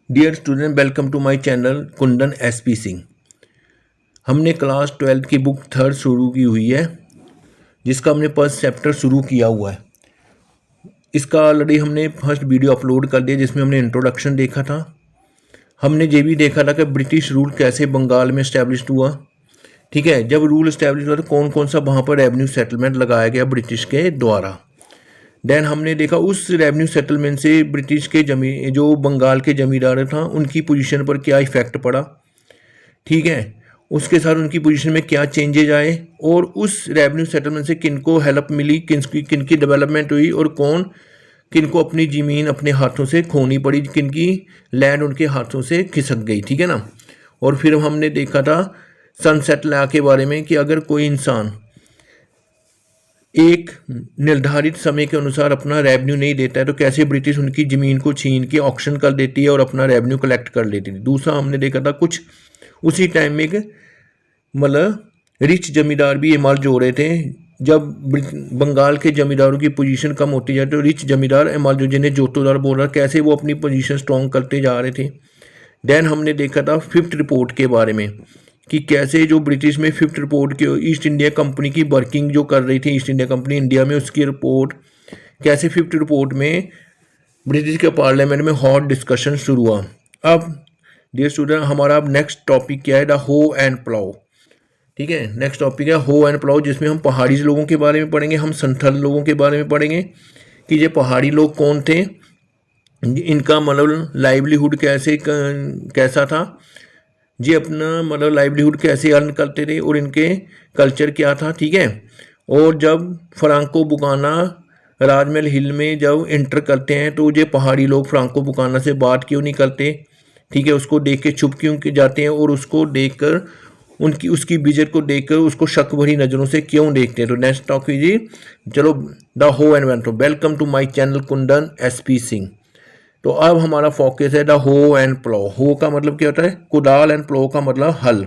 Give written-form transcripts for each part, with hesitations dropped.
Dear student, welcome to my channel Kundan SP Singh. हमने class 12 की book third शुरू की हुई है, जिसका हमने फर्स्ट चैप्टर शुरू किया हुआ है। इसका ऑलरेडी हमने फर्स्ट वीडियो अपलोड कर दिया, जिसमें हमने इंट्रोडक्शन देखा था। हमने ये भी देखा था कि ब्रिटिश रूल कैसे बंगाल में इस्टेब्लिश हुआ। ठीक है, जब रूल इस्टेब्लिश हुआ तो कौन कौन सा वहाँ पर रेवेन्यू सेटलमेंट लगाया गया ब्रिटिश के द्वारा। देन हमने देखा उस रेवेन्यू सेटलमेंट से ब्रिटिश के जो बंगाल के जमींदार था उनकी पोजीशन पर क्या इफेक्ट पड़ा। ठीक है, उसके साथ उनकी पोजीशन में क्या चेंजेज आए और उस रेवेन्यू सेटलमेंट से किनको हेल्प मिली, किनकी डेवलपमेंट हुई और किनको अपनी ज़मीन अपने हाथों से खोनी पड़ी, किनकी लैंड उनके हाथों से खिसक गई। ठीक है ना। और फिर हमने देखा था सनसेट लॉ के बारे में कि अगर कोई इंसान एक निर्धारित समय के अनुसार अपना रेवेन्यू नहीं देता है तो कैसे ब्रिटिश उनकी ज़मीन को छीन के ऑक्शन कर देती है और अपना रेवेन्यू कलेक्ट कर लेती थी। दूसरा हमने देखा था कुछ उसी टाइम में मतलब रिच जमींदार भी ये माल जो रहे थे। जब बंगाल के जमींदारों की पोजीशन कम होती जाए तो रिच जमींदार एमाल जो जिन्हें जोतोदार बोल रहा, कैसे वो अपनी पोजीशन स्ट्रॉन्ग करते जा रहे थे। देन हमने देखा था फिफ्थ रिपोर्ट के बारे में कि कैसे जो ब्रिटिश में फिफ्थ रिपोर्ट के ईस्ट इंडिया कंपनी की वर्किंग जो कर रही थी ईस्ट इंडिया कंपनी इंडिया में, उसकी रिपोर्ट कैसे फिफ्थ रिपोर्ट में ब्रिटिश के पार्लियामेंट में हॉट डिस्कशन शुरू हुआ। अब डियर स्टूडेंट, हमारा अब नेक्स्ट टॉपिक क्या है, द हो एंड प्लाउ। ठीक है, नेक्स्ट टॉपिक है हो एंड प्लाउ, जिसमें हम पहाड़ी लोगों के बारे में पढ़ेंगे, हम संथाल लोगों के बारे में पढ़ेंगे कि ये पहाड़ी लोग कौन थे, इनका मतलब लाइवलीहुड कैसा था, ये अपना मतलब लाइवलीहुड कैसे अर्न करते थे और इनके कल्चर क्या था। ठीक है, और जब फ्रांको बुकाना राजमहल हिल में जब इंटर करते हैं तो ये पहाड़ी लोग फ्रांको बुकाना से बात क्यों नहीं करते। ठीक है, उसको देख के चुप क्यों जाते हैं और उसको देखकर उसकी विजिट को देखकर उसको शक भरी नज़रों से क्यों देखते हैं। तो नेक्स्ट टॉपिक जी, चलो द हो एंड वेंटो। Welcome to my channel Kundan SP Singh. तो अब हमारा फोकस है द हो एंड प्लो। हो का मतलब क्या होता है कुदाल, एंड प्लो का मतलब हल।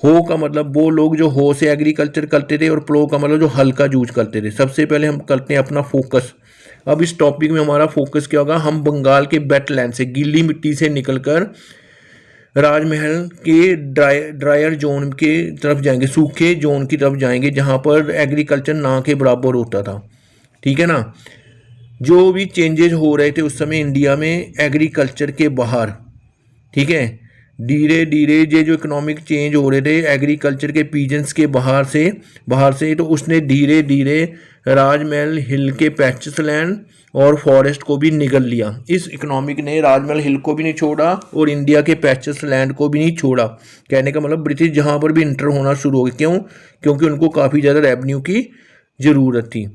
हो का मतलब वो लोग जो हो से एग्रीकल्चर करते थे और प्लो का मतलब जो हल का यूज करते थे। सबसे पहले हम करते हैं अपना फोकस। अब इस टॉपिक में हमारा फोकस क्या होगा, हम बंगाल के वेटलैंड से गीली मिट्टी से निकलकर राजमहल के ड्रायर जोन के तरफ जाएंगे, सूखे जोन की तरफ जाएंगे जहाँ पर एग्रीकल्चर ना के बराबर होता था। ठीक है ना। जो भी चेंजेस हो रहे थे उस समय इंडिया में एग्रीकल्चर के बाहर। ठीक है, धीरे धीरे ये जो इकोनॉमिक चेंज हो रहे थे एग्रीकल्चर के पीजेंट्स के बाहर से तो उसने धीरे धीरे राजमहल हिल के पैचेस लैंड और फॉरेस्ट को भी निगल लिया। इस इकोनॉमिक ने राजमहल हिल को भी नहीं छोड़ा और इंडिया के पैचेस लैंड को भी नहीं छोड़ा। कहने का मतलब ब्रिटिश जहाँ पर भी इंटर होना शुरू हो गए। क्यों? क्योंकि उनको काफ़ी ज़्यादा रेवेन्यू की ज़रूरत थी।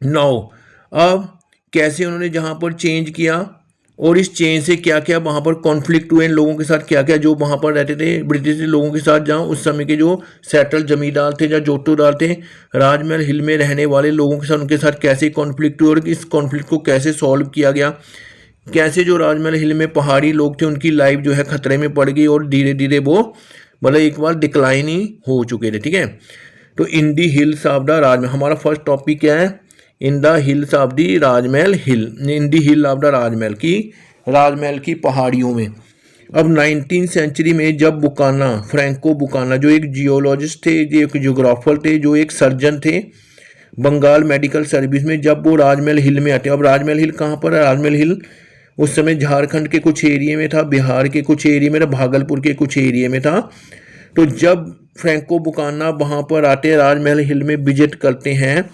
नाउ अब कैसे उन्होंने जहाँ पर चेंज किया और इस चेंज से क्या क्या वहाँ पर कॉन्फ्लिक्ट हुए इन लोगों के साथ, क्या क्या जो वहाँ पर रहते थे ब्रिटिश लोगों के साथ, जहाँ उस समय के जो सेटल जमींदार थे या जोतोदार थे राजमहल हिल में रहने वाले लोगों के साथ, उनके साथ कैसे कॉन्फ्लिक्ट हुए और इस कॉन्फ्लिक्ट को कैसे सॉल्व किया गया। कैसे जो राजमहल हिल में पहाड़ी लोग थे उनकी लाइफ जो है खतरे में पड़ गई और धीरे धीरे वो मतलब एक बार डिक्लाइन ही हो चुके थे। ठीक है, तो इन दी हिल्स ऑफ द राजमहल हमारा फर्स्ट टॉपिक क्या है, in the hills of the Rajmahal hill, in the hill of the राजमहल की पहाड़ियों में। अब 19वीं सेंचुरी में जब बुकाना फ्रैंको बुकाना जो एक जियोलॉजिस्ट थे, जो एक जियोग्राफर थे, जो एक सर्जन थे बंगाल मेडिकल सर्विस में, जब वो राजमहल हिल में आते। अब राजमहल हिल कहाँ पर है? राजमहल हिल उस समय झारखंड के कुछ एरिया में था, बिहार के कुछ एरिया में था, भागलपुर के कुछ एरिया में था। तो जब फ्रैंको बुकाना वहाँ पर आते राजमहल हिल में विजिट करते हैं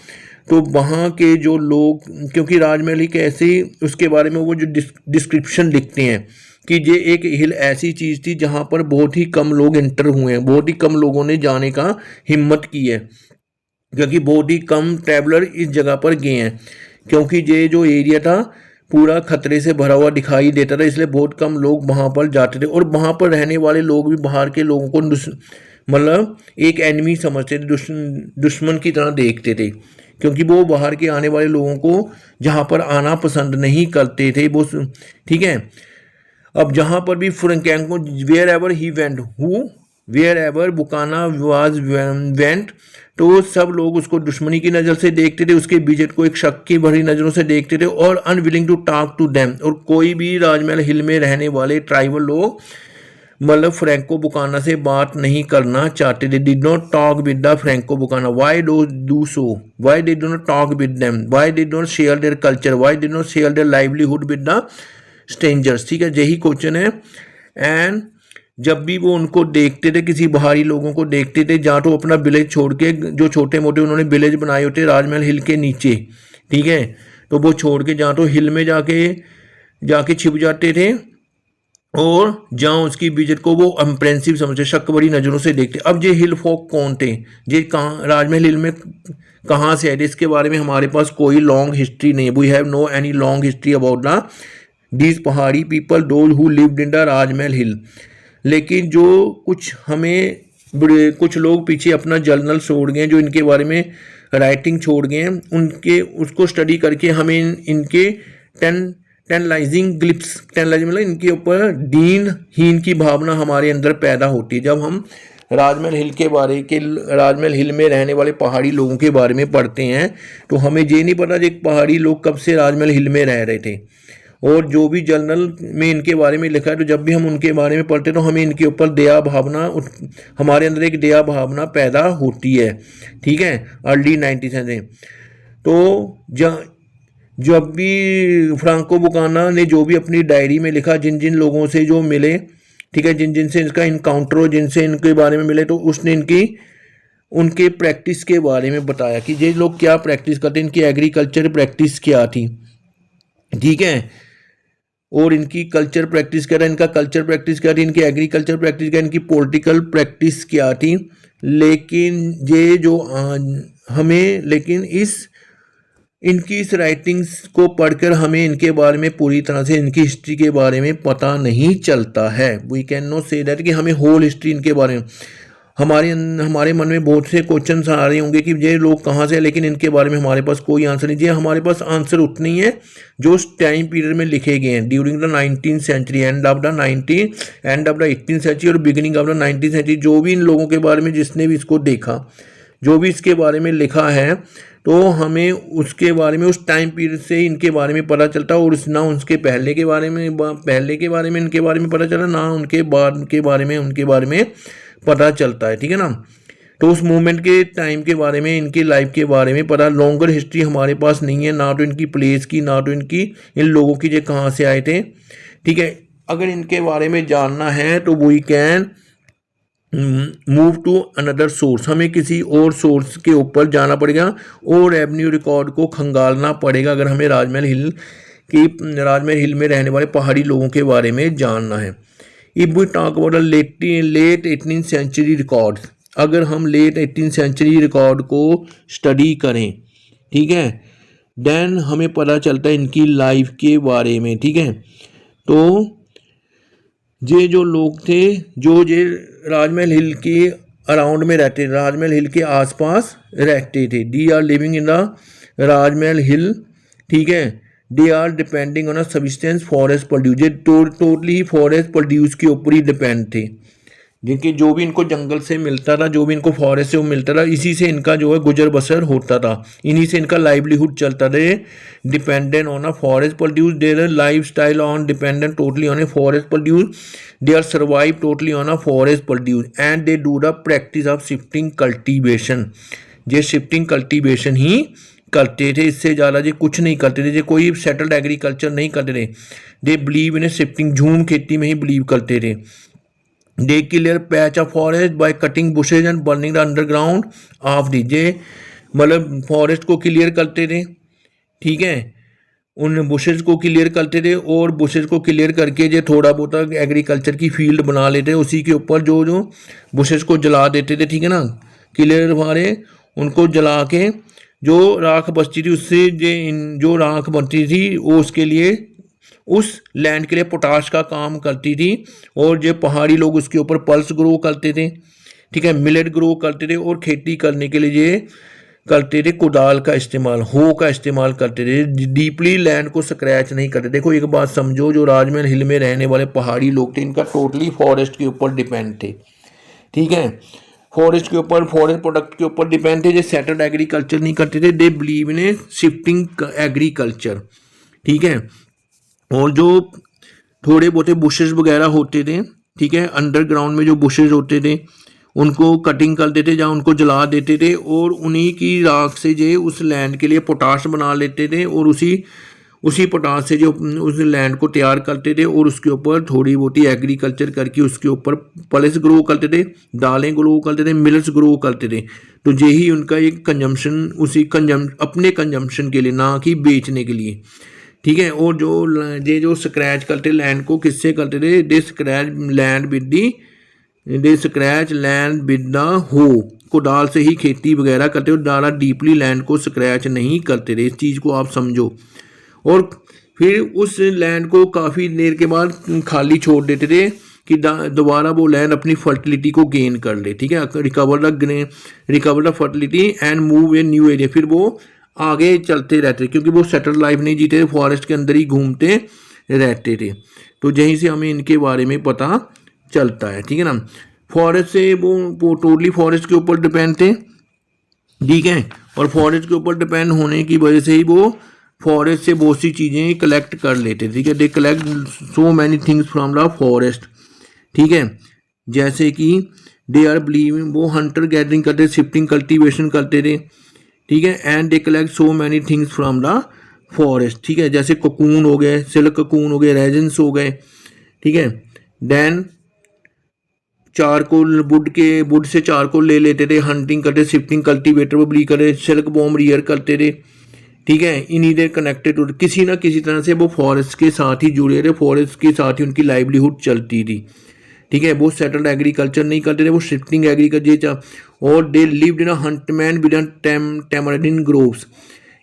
तो वहाँ के जो लोग, क्योंकि राजमहल ही कैसे उसके बारे में वो जो डिस्क्रिप्शन लिखते हैं कि ये एक हिल ऐसी चीज़ थी जहाँ पर बहुत ही कम लोग इंटर हुए हैं, बहुत ही कम लोगों ने जाने का हिम्मत की है, क्योंकि बहुत ही कम ट्रैवलर इस जगह पर गए हैं, क्योंकि ये जो एरिया था पूरा खतरे से भरा हुआ दिखाई देता था, इसलिए बहुत कम लोग वहाँ पर जाते थे। और वहाँ पर रहने वाले लोग भी बाहर के लोगों को मतलब एक एनिमी समझते थे, दुश्मन की तरह देखते थे, क्योंकि वो बाहर के आने वाले लोगों को जहाँ पर आना पसंद नहीं करते थे वो। ठीक है, अब जहाँ पर भी Franco wherever he went who wherever Buchanan was went, तो सब लोग उसको दुश्मनी की नज़र से देखते थे, उसके विजिट को एक शक की भरी नज़रों से देखते थे, और unwilling to talk to them, और कोई भी राजमहल हिल में रहने वाले ट्राइबल लोग मतलब फ्रैंको बुकाना से बात नहीं करना चाहते थे। Did not talk with the Franco Buchanan, why do so, why did not talk with them, why did not share their culture, why did not share their livelihood with the strangers. ठीक है, यही question है। And जब भी वो उनको देखते थे, किसी बाहरी लोगों को देखते थे, जहाँ तो अपना विलेज छोड़ के, जो छोटे मोटे उन्होंने विलेज बनाए होते राजमहल हिल के नीचे, ठीक है, तो वो छोड़ के जहाँ तो हिल में जाके जाके छिप जाते थे, और जहाँ उसकी विजिट को वो अम्प्रेंसिव समझते, शक बड़ी नज़रों से देखते। अब ये हिल फोक कौन थे, ये कहाँ राजमहल हिल में कहाँ से आए थे, इसके बारे में हमारे पास कोई लॉन्ग हिस्ट्री नहीं है। We have no any long history about the these Pahari people those who lived in the Rajmahal hill. लेकिन जो कुछ हमें कुछ लोग पीछे अपना जर्नल छोड़ गए, जो इनके बारे में राइटिंग छोड़ गए हैं, उनके उसको स्टडी करके हमें इनके टेनलाइजिंग ग्लिप्स, टेनलाइजिंग मतलब इनके ऊपर दीन हीन की भावना हमारे अंदर पैदा होती है। जब हम राजमहल हिल में रहने वाले पहाड़ी लोगों के बारे में पढ़ते हैं, तो हमें ये नहीं पता कि पहाड़ी लोग कब से राजमहल हिल में रह रहे थे, और जो भी जर्नल में इनके बारे में लिखा है, तो जब भी हम उनके बारे में पढ़ते हैं, तो हमें इनके ऊपर दया भावना, हमारे अंदर एक दया भावना पैदा होती है। ठीक है, अर्ली 90s से। तो जब भी फ्रांको बुकाना ने जो भी अपनी डायरी में लिखा, जिन जिन लोगों से जो मिले, ठीक है, जिन जिन से इसका इनकाउंटर हो, जिनसे इनके बारे में मिले, तो उसने उनके प्रैक्टिस के बारे में बताया कि ये लोग क्या प्रैक्टिस करते, इनकी एग्रीकल्चर प्रैक्टिस क्या थी। ठीक है, और इनकी कल्चर प्रैक्टिस क्या था, इनका कल्चर प्रैक्टिस क्या थी, इनकी एग्रीकल्चर प्रैक्टिस क्या, इनकी पॉलिटिकल प्रैक्टिस क्या थी। लेकिन ये जो हमें, लेकिन इनकी इस राइटिंग्स को पढ़कर हमें इनके बारे में पूरी तरह से, इनकी हिस्ट्री के बारे में पता नहीं चलता है। We can not say that कि हमें होल हिस्ट्री इनके बारे में, हमारे मन में बहुत से क्वेश्चंस आ रहे होंगे कि ये लोग कहाँ से, लेकिन इनके बारे में हमारे पास कोई आंसर नहीं। जी, हमारे पास आंसर उतने ही है जो उस टाइम पीरियड में लिखे गए हैं, during the 19th century, end of the 18th century और beginning of the 19th century. जो भी इन लोगों के बारे में, जिसने भी इसको देखा, जो भी इसके बारे में लिखा है, तो हमें उसके बारे में, उस टाइम पीरियड से इनके बारे में पता चलता है, और ना उसके पहले के बारे में इनके बारे में पता चला, ना उनके बाद के बारे में उनके बारे में पता चलता है। ठीक है ना, तो उस मूवमेंट के टाइम के बारे में, इनकी लाइफ के बारे में पता, लॉन्गर हिस्ट्री हमारे पास नहीं है, ना तो इनकी प्लेस की, ना तो इन लोगों की, जो कहाँ से आए थे। ठीक है, अगर इनके बारे में जानना है तो we can move to another source, हमें किसी और सोर्स के ऊपर जाना पड़ेगा और रेवेन्यू रिकॉर्ड को खंगालना पड़ेगा, अगर हमें राजमहल हिल में रहने वाले पहाड़ी लोगों के बारे में जानना है। If we talk about late 18th century record, अगर हम लेट 18th सेंचुरी रिकॉर्ड को स्टडी करें, ठीक है, देन हमें पता चलता है इनकी लाइफ के बारे में। ठीक है, तो ये जो लोग थे, जो ये राजमहल हिल के अराउंड में रहते, राजमहल हिल के आसपास रहते थे, they are living in the Rajmahal hill. ठीक है, they are depending on a substance forest produce, ये टोटली फॉरेस्ट प्रोड्यूस के ऊपर ही डिपेंड थे, जिनके जो भी इनको जंगल से मिलता था, जो भी इनको फॉरेस्ट से मिलता था, इसी से इनका जो है गुजर बसर होता था, इन्हीं से इनका लाइवलीहुड चलता था। Dependent on a forest produce, their life style on dependent totally on a forest produce, they are survive totally on a forest produce, and they do the practice of shifting cultivation. ये shifting cultivation ही करते थे, इससे ज़्यादा जी कुछ नहीं करते थे, जो कोई सेटल्ड एग्रीकल्चर नहीं करते थे। They believe in A shifting, झूम खेती में ही बिलीव करते थे। They clear patch of forest by cutting bushes and burning the underground of the, जे मतलब फॉरेस्ट को क्लियर करते थे। ठीक है, उन बुशेज को क्लियर करते थे, और बुशेज को क्लियर करके जो थोड़ा बहुत एग्रीकल्चर की फील्ड बना लेते, उसी के ऊपर जो बुशेज को जला देते थे। ठीक है ना, क्लियर हमारे, उनको जला के जो राख बचती थी, उससे जो राख बनती थी, वो उसके लिए, उस लैंड के लिए पोटाश का काम करती थी, और जो पहाड़ी लोग उसके ऊपर पल्स ग्रो करते थे। ठीक है, मिलेट ग्रो करते थे, और खेती करने के लिए ये करते थे कुदाल का इस्तेमाल, हो का इस्तेमाल करते थे, डीपली लैंड को स्क्रैच नहीं करते। देखो एक बात समझो, जो राजमहल हिल में रहने वाले पहाड़ी लोग थे, इनका टोटली फॉरेस्ट के ऊपर डिपेंड थे। ठीक है। फॉरेस्ट के ऊपर, फॉरेस्ट प्रोडक्ट के ऊपर डिपेंड थे, जो सेटल्ड एग्रीकल्चर नहीं करते थे, they believe in A shifting agriculture. ठीक है। और जो थोड़े बहुत बुशेस वगैरह होते थे, ठीक है, अंडरग्राउंड में जो बुशेस होते थे उनको कटिंग कर देते, जहाँ उनको जला देते थे और उन्हीं की राख से जो उस लैंड के लिए पोटाश बना लेते थे और उसी पोटाश से जो उस लैंड को तैयार करते थे और उसके ऊपर थोड़ी बहुत एग्रीकल्चर करके उसके ऊपर पल्स ग्रो करते थे, दालें ग्रो करते थे, मिल्स ग्रो करते थे। तो यही उनका एक कंजम्पशन, अपने कंजम्पशन के लिए, ना कि बेचने के लिए। ठीक है। और जो स्क्रैच करते लैंड को किससे करते थे, दे स्क्रैच लैंड विद द हो, कुदाल से ही खेती वगैरह करते हो, ज़्यादा डीपली लैंड को स्क्रैच नहीं करते थे। इस चीज़ को आप समझो। और फिर उस लैंड को काफ़ी देर के बाद खाली छोड़ देते थे कि दोबारा वो लैंड अपनी फर्टिलिटी को गेन कर ले। ठीक है। Recover the fertility and move a new area. फिर वो आगे चलते रहते, क्योंकि वो सेटल लाइफ नहीं जीते थे, फॉरेस्ट के अंदर ही घूमते रहते थे। तो यहीं से हमें इनके बारे में पता चलता है। ठीक है ना। फॉरेस्ट से वो टोटली फॉरेस्ट के ऊपर डिपेंड थे। ठीक है। और फॉरेस्ट के ऊपर डिपेंड होने की वजह से ही वो फॉरेस्ट से बहुत सी चीज़ें कलेक्ट कर लेते। ठीक है। They collect so many things from the forest. ठीक है। जैसे कि दे आर बिलीविंग, वो हंटर गैदरिंग करते, शिफ्टिंग कल्टीवेशन करते थे। ठीक है। And they collect so many things from the forest. ठीक है। जैसे कोकून हो गए, सिल्क कोकून हो गए, रेजिन्स हो गए। ठीक है। देन चारकोल, वुड से चारकोल ले लेते थे, हंटिंग करते, शिफ्टिंग कल्टीवेटर वो बिली करते, सिल्क बॉम रियर करते थे। ठीक है। इन्हीं दे कनेक्टेड टू, किसी ना किसी तरह से वो फॉरेस्ट के साथ ही जुड़े थे, फॉरेस्ट के साथ ही उनकी लाइवलीहुड चलती थी। ठीक है। वो सेटल्ड एग्रीकल्चर नहीं करते थे, वो शिफ्टिंग एग्रीकल्चर। और दे लिव्ड इन अ हंटमैन विद टैमरिंड ग्रोव्स।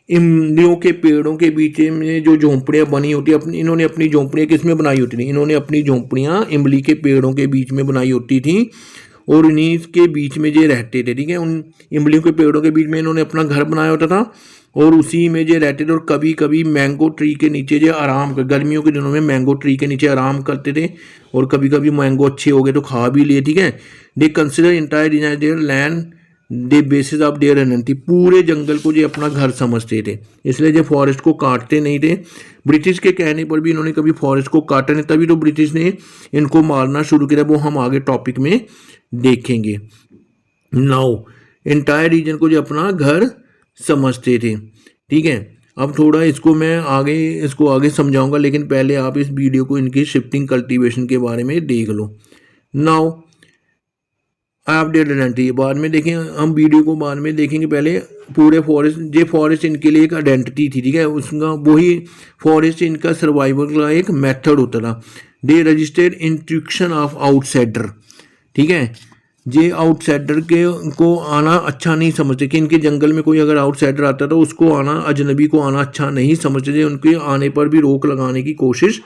इमलियों के पेड़ों के बीच में जो झोंपड़ियाँ बनी होती है, इन्होंने अपनी झोंपड़ियाँ किस में बनाई होती थी, इन्होंने अपनी झोंपड़ियाँ इमली के पेड़ों के बीच में बनाई होती थी और इन्हीं के बीच में जो रहते थे। ठीक है। उन इमलियों के पेड़ों के बीच में इन्होंने अपना घर बनाया होता था और उसी में जो रहते थे। और कभी कभी मैंगो ट्री के नीचे जो आराम कर, गर्मियों के दिनों में मैंगो ट्री के नीचे आराम करते थे और कभी कभी मैंगो अच्छे हो गए तो खा भी लिए। ठीक है। They consider entire there land they basis of their energy. पूरे जंगल को जो अपना घर समझते थे, इसलिए जो फॉरेस्ट को काटते नहीं थे। ब्रिटिश के कहने पर भी इन्होंने कभी फॉरेस्ट को काटा नहीं, तभी तो ब्रिटिश ने इनको मारना शुरू किया। वो हम आगे टॉपिक में देखेंगे। नाउ इंटायर रीजन को जो अपना घर समझते थे। ठीक है। अब थोड़ा मैं इसको आगे समझाऊंगा, लेकिन पहले आप इस वीडियो को इनकी शिफ्टिंग कल्टीवेशन के बारे में देख लो। नाउ आप आइडेंटिटी बाद में देखें, हम वीडियो को बाद में देखेंगे। पहले पूरे फॉरेस्ट इनके लिए एक आइडेंटिटी थी। ठीक है। उसका वही फॉरेस्ट इनका सर्वाइवल का एक मेथड होता था। दे रजिस्टर्ड इंट्रूक्शन ऑफ आउटसाइडर। ठीक है। ये आउटसाइडर को आना अच्छा नहीं समझते, कि इनके जंगल में कोई अगर आउटसाइडर आता तो उसको आना, अजनबी को आना अच्छा नहीं समझते थे। उनके आने पर भी रोक लगाने की कोशिश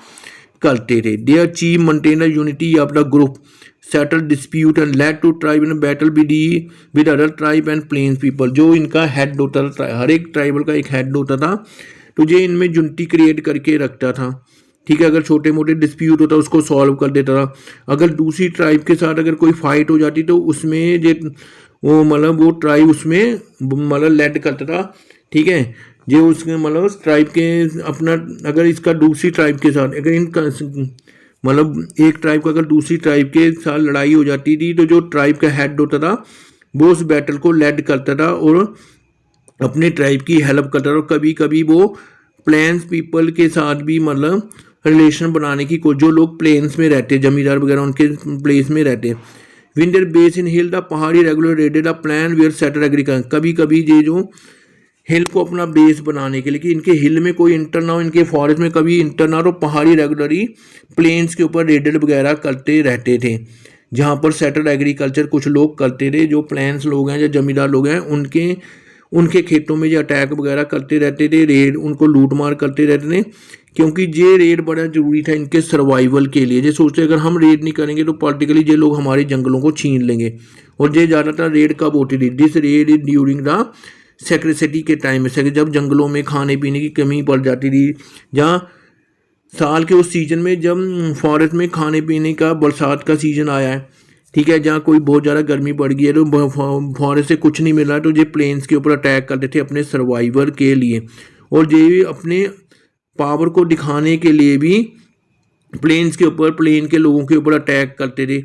करते थे। They achieve maintain unity of the group, settle dispute and led to tribe in battle with other tribe and plains people. जो इनका हेड होता था, हर एक ट्राइबल का एक हेड होता था, तो ये इनमें यूनिटी क्रिएट करके रखता था। ठीक है। अगर छोटे मोटे डिस्प्यूट होता उसको सॉल्व कर देता था। अगर दूसरी ट्राइब के साथ अगर कोई फाइट हो जाती तो उसमें वो ट्राइब उसमें लेड करता था। ठीक है। जो उसके उस ट्राइब के अपना, अगर इसका दूसरी ट्राइब के साथ, अगर इनका एक ट्राइब का अगर दूसरी ट्राइब के साथ लड़ाई हो जाती थी तो जो ट्राइब का हेड होता था वो उस बैटल को लेड करता था और अपने ट्राइब की हेल्प करता था। और कभी कभी वो प्लेन्स पीपल के साथ भी रिलेशन बनाने की, जो लोग प्लेन्स में रहते, जमींदार वगैरह उनके प्लेस में रहते। विंडर base in hill the Pahari regular raided a plain where settle agriculture. कभी कभी ये जो हिल को अपना बेस बनाने के लिए, कि इनके हिल में कोई इंटर ना हो, इनके फॉरेस्ट में कभी इंटर ना हो, पहाड़ी रेगुलरी प्लेन्स के ऊपर रेडेड वगैरह करते रहते थे, जहाँ पर सेटल एग्रीकल्चर कुछ लोग करते थे। जो प्लेन्स लोग हैं, जो जमींदार लोग हैं, उनके खेतों में जो अटैक वगैरह करते रहते थे, रेड, उनको लूट मार करते रहते थे, क्योंकि ये रेड बड़ा ज़रूरी था इनके सर्वाइवल के लिए। ये सोचते अगर हम रेड नहीं करेंगे तो पॉलिटिकली ये लोग हमारे जंगलों को छीन लेंगे। और ये ज़्यादातर रेड कब होती थी, this raid is during the scarcity के टाइम में, जब जंगलों में खाने पीने की कमी पड़ जाती थी, जहाँ साल के उस सीजन में जब फॉरेस्ट में खाने पीने का, बरसात का सीजन आया है, ठीक है, जहाँ कोई बहुत ज़्यादा गर्मी बढ़ गई है तो फॉरेस्ट से कुछ नहीं मिल रहा, तो ये प्लेन्स के ऊपर अटैक करते थे अपने सर्वाइवर के लिए, और ये अपने पावर को दिखाने के लिए भी प्लेन्स के ऊपर, प्लेन के लोगों के ऊपर अटैक करते थे,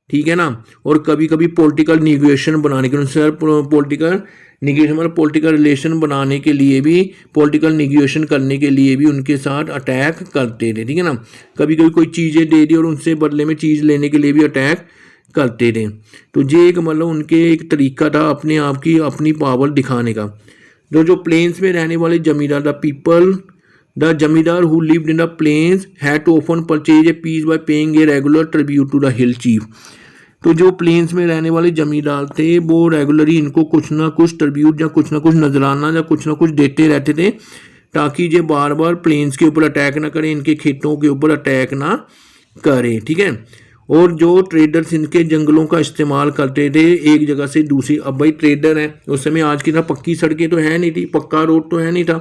ठीक है ना। और कभी कभी पॉलिटिकल निगोशिएशन बनाने के अनुसार, पॉलिटिकल निगोशिएशन मतलब पॉलिटिकल रिलेशन बनाने के लिए भी, पॉलिटिकल निगोशिएशन करने के लिए भी उनके साथ अटैक करते थे, ठीक है ना। कभी कभी कोई चीज़ें दे दी और उनसे बदले में चीज़ लेने के लिए भी अटैक करते थे। तो ये एक मतलब उनके एक तरीका था अपने आप की अपनी पावर दिखाने का। जो प्लेन्स में रहने वाले zamindar, the zamindar who lived in the plains had to often purchase a peace by paying a regular tribute to the hill chief. तो जो प्लेन्स में रहने वाले जमींदार थे वो रेगुलरली इनको कुछ ना कुछ ट्रिब्यूट या कुछ ना कुछ नजराना या कुछ ना कुछ देते रहते थे, ताकि ये बार बार प्लेन्स के ऊपर अटैक ना करें, इनके खेतों के ऊपर अटैक ना करें, ठीक है। और जो ट्रेडर्स इनके जंगलों का इस्तेमाल करते थे एक जगह से दूसरी, अब भाई ट्रेडर हैं, उस समय आज की तरह पक्की सड़कें तो है नहीं थी, पक्का रोड तो है नहीं था,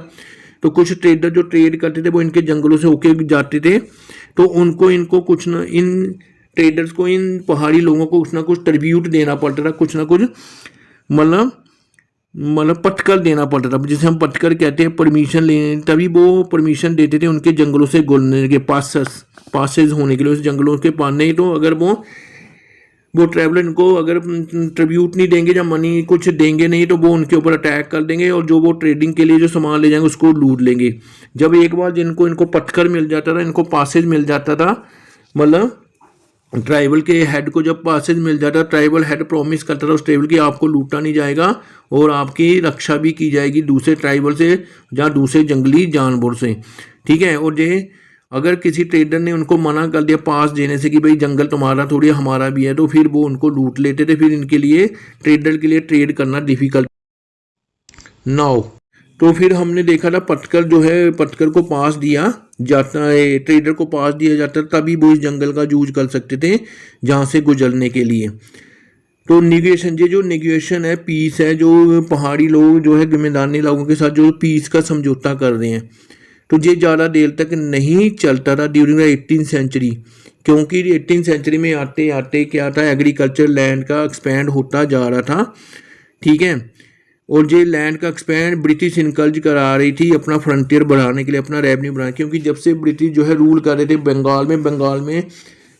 तो कुछ ट्रेडर जो ट्रेड करते थे वो इनके जंगलों से होके जाते थे, तो इनको कुछ ना, इन ट्रेडर्स को, इन पहाड़ी लोगों को कुछ ना कुछ ट्रिब्यूट देना पड़ता था, कुछ ना कुछ मतलब पटकर देना पड़ता था, जिसे हम पटकर कहते हैं, परमिशन लेने, तभी वो परमिशन देते थे उनके जंगलों से गुजरने के, पासेज होने के लिए उस जंगलों के पार। नहीं तो अगर वो ट्रैवलर इनको अगर ट्रिब्यूट नहीं देंगे या मनी कुछ देंगे नहीं, तो वो उनके ऊपर अटैक कर देंगे और जो वो ट्रेडिंग के लिए जो सामान ले जाएंगे उसको लूट लेंगे। जब एक बार इनको पटकर मिल जाता था, इनको पासेज मिल जाता था, मतलब ट्राइबल के हेड को जब पासेज मिल जाता, ट्राइबल हेड प्रॉमिस करता था उस ट्राइबल की आपको लूटा नहीं जाएगा और आपकी रक्षा भी की जाएगी दूसरे ट्राइबल से या दूसरे जंगली जानवर से, ठीक है। और ये अगर किसी ट्रेडर ने उनको मना कर दिया पास देने से कि भाई जंगल तुम्हारा थोड़ी हमारा भी है, तो फिर वो उनको लूट लेते थे, फिर इनके लिए ट्रेडर के लिए ट्रेड करना डिफिकल्ट नाउ। तो फिर हमने देखा था पटकर जो है, पटकर को पास दिया जाता है, ट्रेडर को पास दिया जाता है, तभी वो इस जंगल का यूज कर सकते थे जहाँ से गुजरने के लिए। तो निगेशन, ये जो निगेशन है, पीस है, जो पहाड़ी लोग जो है मैदानी लोगों के साथ जो पीस का समझौता कर रहे हैं, तो ये ज़्यादा देर तक नहीं चलता था ड्यूरिंग द 18th सेंचुरी, क्योंकि 18th सेंचुरी में आते आते क्या था, एग्रीकल्चर लैंड का एक्सपैंड होता जा रहा था, ठीक है। और ये लैंड का एक्सपैंड ब्रिटिश इनकल्ज करा रही थी अपना फ्रंटियर बढ़ाने के लिए, अपना रेवेन्यू बढ़ाने, क्योंकि जब से ब्रिटिश जो है रूल कर रहे थे बंगाल में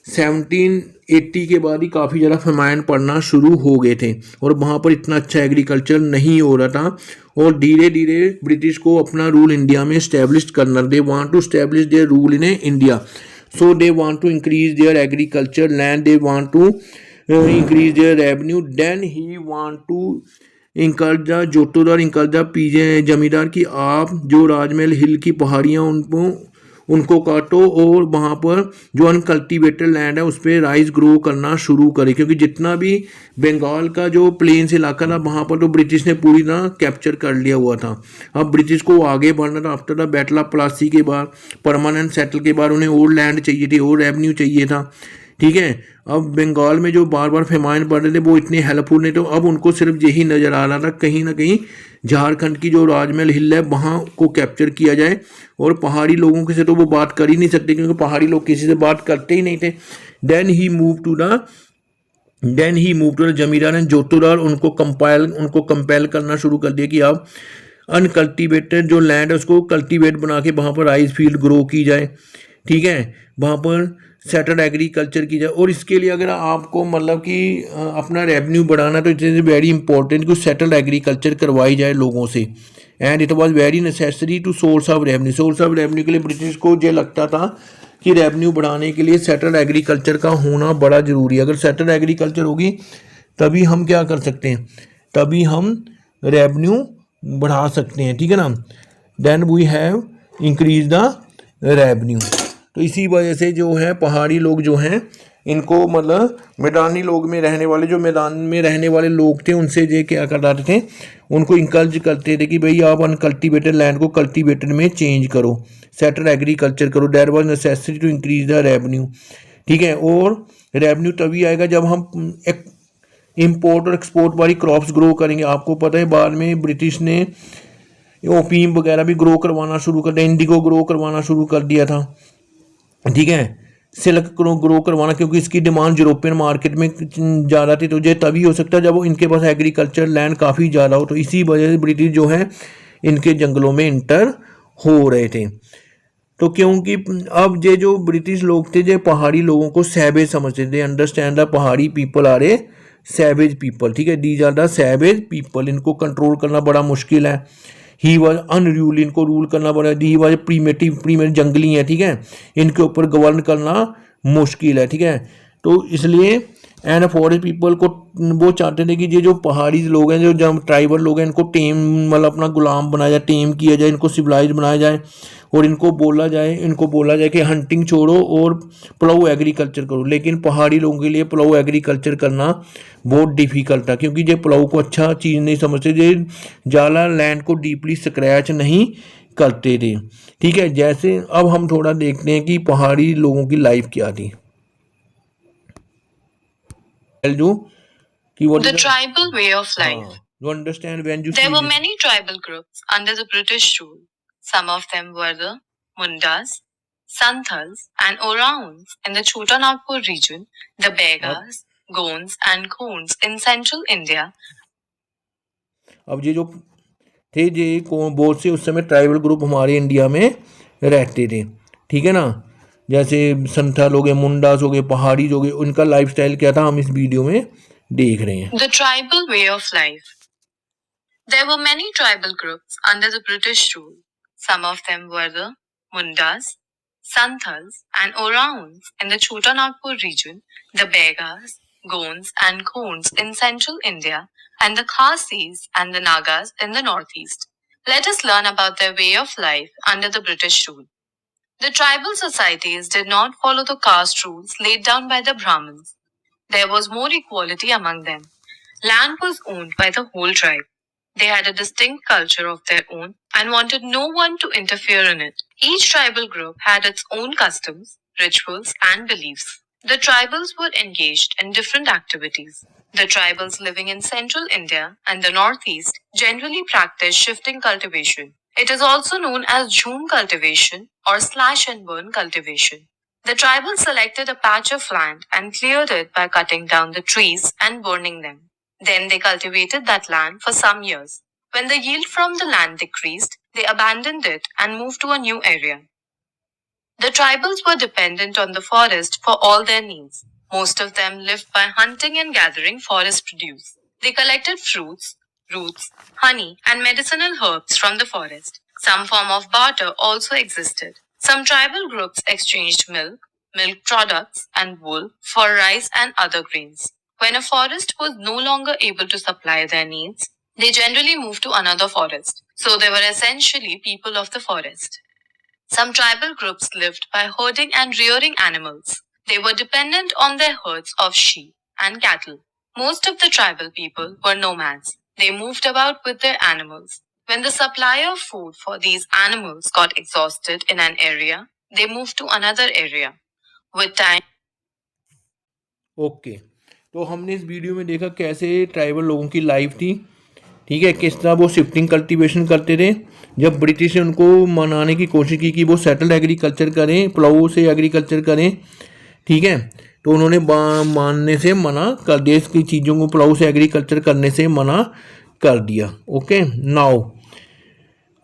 1780 के बाद ही काफ़ी ज़्यादा फेमाइन पड़ना शुरू हो गए थे और वहाँ पर इतना अच्छा एग्रीकल्चर नहीं हो रहा था, और धीरे धीरे ब्रिटिश को अपना रूल इंडिया में इस्टेब्लिश करना, they want to establish their rule in India, so they want to increase their agriculture land, they want to increase their revenue, then he want to encourage jotedar encourage पीजे जमींदार की आप जो राजमहल हिल की पहाड़ियाँ उनको काटो और वहाँ पर जो अनकल्टिवेटेड लैंड है उस पर राइस ग्रो करना शुरू करें, क्योंकि जितना भी बंगाल का जो प्लेन्स इलाका था वहाँ पर तो ब्रिटिश ने पूरी तरह कैप्चर कर लिया हुआ था। अब ब्रिटिश को आगे बढ़ना था, after the battle of Plassey के बाद, परमानेंट सेटल के बाद उन्हें और लैंड चाहिए थी, और रेवेन्यू चाहिए था, ठीक है। अब बंगाल में जो बार बार फेमाइन पड़ रहे थे वो इतने हेल्पफुल नहीं, तो अब उनको सिर्फ यही नज़र आ रहा था कहीं ना कहीं झारखंड की जो राजमहल हिल है वहाँ को कैप्चर किया जाए, और पहाड़ी लोगों के से तो वो बात कर ही नहीं सकते क्योंकि पहाड़ी लोग किसी से बात करते ही नहीं थे। Then he move to the zamindar and jotedar, उनको कंपेल करना शुरू कर दिया कि आप अनकल्टिवेटेड जो लैंड है उसको कल्टिवेट बना के वहाँ पर राइस फील्ड ग्रो की जाए, ठीक है, वहाँ पर सेटल्ड एग्रीकल्चर की जाए। और इसके लिए अगर आपको मतलब कि अपना रेवेन्यू बढ़ाना, तो इट इज़ वेरी इंपॉर्टेंट कि सेटल्ड एग्रीकल्चर करवाई जाए लोगों से, and it was very necessary to source of revenue के लिए ब्रिटिश को ये लगता था कि रेवेन्यू बढ़ाने के लिए सेटल्ड एग्रीकल्चर का होना बड़ा ज़रूरी है। अगर सेटल्ड एग्रीकल्चर होगी तभी हम क्या कर सकते हैं, तभी हम रेवेन्यू बढ़ा सकते हैं, ठीक है ना। Then we have increase the revenue. तो इसी वजह से जो है पहाड़ी लोग जो हैं इनको मतलब मैदानी लोग में रहने वाले, जो मैदान में रहने वाले लोग थे उनसे ये क्या कराते थे, उनको इंकल्ज करते थे कि भाई आप अनकल्टिवेटेड लैंड को कल्टिवेटेड में चेंज करो, सेटल एग्रीकल्चर करो, that was necessary to increase the revenue, ठीक है। और रेवेन्यू तभी आएगा जब हम एक इम्पोर्ट और एक्सपोर्ट वाली क्रॉप्स ग्रो करेंगे। आपको पता है बाद में ब्रिटिश ने ओपीम वगैरह भी ग्रो करवाना शुरू कर दिया, इंडिगो ग्रो करवाना शुरू कर दिया था, ठीक है। सिल्क को ग्रो करवाना, क्योंकि इसकी डिमांड यूरोपियन मार्केट में ज़्यादा थी, तो ये तभी हो सकता है जब वो इनके पास एग्रीकल्चर लैंड काफ़ी ज़्यादा हो। तो इसी वजह से ब्रिटिश जो है इनके जंगलों में इंटर हो रहे थे। तो क्योंकि अब ये जो ब्रिटिश लोग थे, ये पहाड़ी लोगों को सैवेज समझते थे। Understand the Pahari people are a savage people, ठीक है, these are the savage people. इनको कंट्रोल करना बड़ा मुश्किल है। ही वॉज अनरूल, इनको रूल करना बड़ा, ही वॉज प्रीमेटिव जंगली है, ठीक है, इनके ऊपर गवर्न करना मुश्किल है, ठीक है। तो इसलिए एंड फॉरेस्ट पीपल को वो चाहते थे कि ये जो पहाड़ी लोग हैं, जो ट्राइबल लोग हैं, इनको टेम मतलब अपना गुलाम बनाया जाए, टेम किया जाए, इनको सिविलाइज बनाया जाए और इनको बोला जाए कि हंटिंग छोड़ो और प्लाऊ एग्रीकल्चर करो। लेकिन पहाड़ी लोगों के लिए प्लाऊ एग्रीकल्चर करना बहुत डिफ़िकल्ट था, क्योंकि ये प्लाऊ को अच्छा चीज़ नहीं समझते, ये ज़्यादा लैंड को डीपली स्क्रैच नहीं करते थे, ठीक है। जैसे अब हम थोड़ा देखते हैं कि पहाड़ी लोगों की लाइफ क्या थी। The tribal way of life. You understand when you There see were this? many tribal groups under the British rule. Some of them were the Mundas, Santhals, and Oraons in the Chotanagpur region, the Begas, Gonds, and Khons in central India. अब ये जो थे ये बहुत से उस समय tribal group हमारे इंडिया में रहते थे, ठीक है ना। जैसे संथाल हो गए, मुंडास हो गए, पहाड़ी हो गए, उनका लाइफस्टाइल क्या था हम इस वीडियो में देख रहे हैं। The tribal way of life. There were many tribal groups under the British rule. Some of them were the Mundas, Santhals, and Oraons in the Chotanagpur region, the Begas, Gonds, and Khons in central India, and the Khasis and the Nagas in the northeast. Let us learn about their way of life under the British rule. The tribal societies did not follow the caste rules laid down by the Brahmins. There was more equality among them. Land was owned by the whole tribe. They had a distinct culture of their own and wanted no one to interfere in it. Each tribal group had its own customs, rituals, and beliefs. The tribals were engaged in different activities. The tribals living in central India and the northeast generally practiced shifting cultivation. It is also known as jhum cultivation or slash and burn cultivation. The tribals selected a patch of land and cleared it by cutting down the trees and burning them. Then they cultivated that land for some years. When the yield from the land decreased, they abandoned it and moved to a new area. The tribals were dependent on the forest for all their needs. Most of them lived by hunting and gathering forest produce. They collected fruits, roots, honey, and medicinal herbs from the forest. Some form of barter also existed. Some tribal groups exchanged milk, milk products, and wool for rice and other grains. When a forest was no longer able to supply their needs, they generally moved to another forest. So they were essentially people of the forest. Some tribal groups lived by herding and rearing animals. They were dependent on their herds of sheep and cattle. Most of the tribal people were nomads. They moved about with their animals. When the supply of food for these animals got exhausted in an area, they moved to another area. With time, okay, तो हमने इस video में देखा कैसे tribal लोगों की life थी, ठीक है, किस तरह वो शिफ्टिंग कल्टीवेशन करते थे। जब ब्रिटिश ने उनको मनाने की कोशिश की कि वो सेटल्ड एग्रीकल्चर करें, प्लाऊ से एग्रीकल्चर करें, ठीक है, तो उन्होंने मानने से मना कर दिया, इसकी चीज़ों को प्लाऊ से एग्रीकल्चर करने से मना कर दिया। ओके, नाउ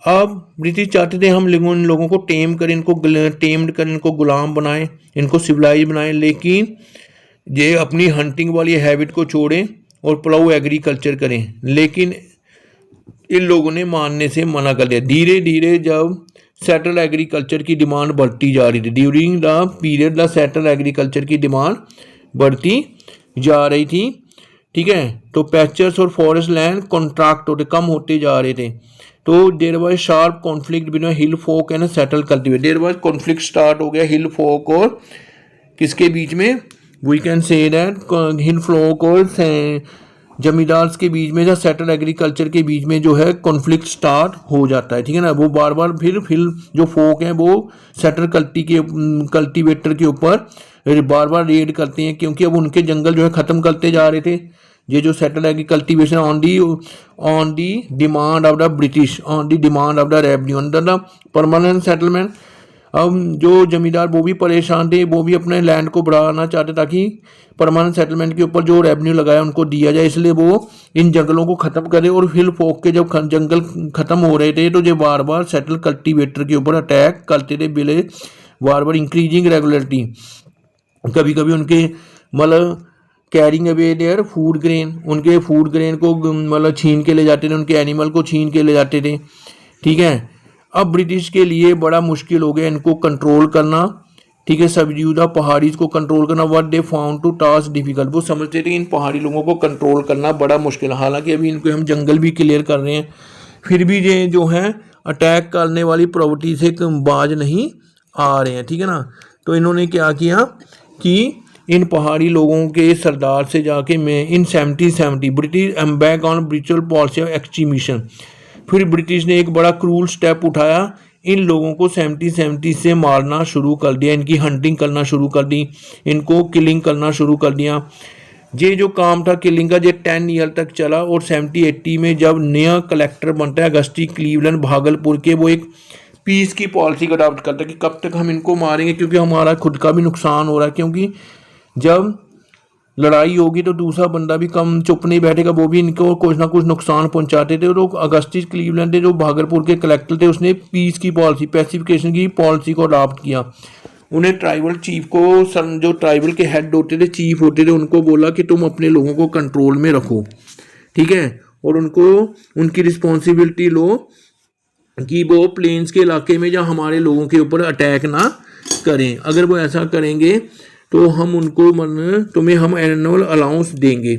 अब ब्रिटिश चाहते थे हम इन लोगों को टेम करें, टेम्ड करें, इनको गुलाम बनाएं, इनको सिविलाइज बनाएं, लेकिन ये अपनी हंटिंग वाली हैबिट को छोड़ें और प्लाऊ एग्रीकल्चर करें। लेकिन इन लोगों ने मानने से मना कर दिया। धीरे धीरे जब सेटल एग्रीकल्चर की डिमांड बढ़ती जा रही थी, during the period the settle agriculture की डिमांड बढ़ती जा रही थी, ठीक है, तो पैचर्स और फॉरेस्ट लैंड कॉन्ट्रैक्ट होते कम होते जा रहे थे। तो there was sharp conflict between hill folk and settle cultivator. There was conflict start हो गया हिल फोक और किसके बीच में, we can say that hill folk और जमींदार्स के बीच में, या सेटल एग्रीकल्चर के बीच में जो है कॉन्फ्लिक्ट स्टार्ट हो जाता है, ठीक है ना। वो बार बार फिर जो फोक हैं वो सेटल कल्टीवेटर के ऊपर बार बार रेड करते हैं, क्योंकि अब उनके जंगल जो है ख़त्म करते जा रहे थे। ये जो settle agriculturist on the demand of the British, on the demand of the revenue under the permanent settlement, अब जो जमींदार वो भी परेशान थे, वो भी अपने लैंड को बढ़ाना चाहते ताकि परमानेंट सेटलमेंट के ऊपर जो रेवेन्यू लगाया उनको दिया जाए, इसलिए वो इन जंगलों को ख़त्म करे। और हिल फोक के जब जंगल ख़त्म हो रहे थे तो ये बार बार सेटल कल्टीवेटर के ऊपर अटैक करते थे, बिले बार बार इंक्रीजिंग रेगुलरिटी। कभी कभी उनके मतलब carrying away their food grain, उनके फूड ग्रेन को मतलब छीन के ले जाते थे, उनके एनिमल को छीन के ले जाते थे। ठीक है, अब ब्रिटिश के लिए बड़ा मुश्किल हो गया इनको कंट्रोल करना। ठीक है, सबज्यूदा पहाड़ीज को कंट्रोल करना, what they found to task difficult. वो समझते थे इन पहाड़ी लोगों को कंट्रोल करना बड़ा मुश्किल है। हालांकि अभी इनको हम जंगल भी क्लियर कर रहे हैं, फिर भी ये जो है अटैक करने वाली प्रॉपर्टी से बाज नहीं आ रहे हैं। ठीक है ना, तो इन्होंने क्या किया कि इन पहाड़ी लोगों के सरदार से जाके मैं इन 1770 ब्रिटिश एम्बैक ऑन ब्रिचुअल पॉलिसी ऑफ एक्सटीमिशन, फिर ब्रिटिश ने एक बड़ा क्रूल स्टेप उठाया, इन लोगों को 1770 से मारना शुरू कर दिया, इनकी हंटिंग करना शुरू कर दी, इनको किलिंग करना शुरू कर दिया। ये जो काम था किलिंग का, ये 10 ईयर तक चला। और 70-80 में जब नया कलेक्टर बनता है अगस्टी क्लीवलैंड भागलपुर के, वो एक पीस की पॉलिसी का अडॉप्ट करता है कि कब तक हम इनको मारेंगे, क्योंकि हमारा खुद का भी नुकसान हो रहा है। क्योंकि जब लड़ाई होगी तो दूसरा बंदा भी कम चुप नहीं बैठेगा, वो भी इनको कुछ ना कुछ नुकसान पहुंचाते थे। और अगस्टिस क्लीवलैंड जो भागलपुर के कलेक्टर थे, उसने पीस की पॉलिसी, पैसिफिकेशन की पॉलिसी को अडॉप्ट किया। उन्हें ट्राइबल चीफ को, जो ट्राइबल के हेड होते थे, चीफ होते थे, उनको बोला कि तुम अपने लोगों को कंट्रोल में रखो। ठीक है, और उनको उनकी रिस्पॉन्सिबिलिटी लो कि वो प्लेन्स के इलाके में जहाँ हमारे लोगों के ऊपर अटैक ना करें। अगर वो ऐसा करेंगे तो हम उनको तुम्हें हम एनुअल अलाउंस देंगे।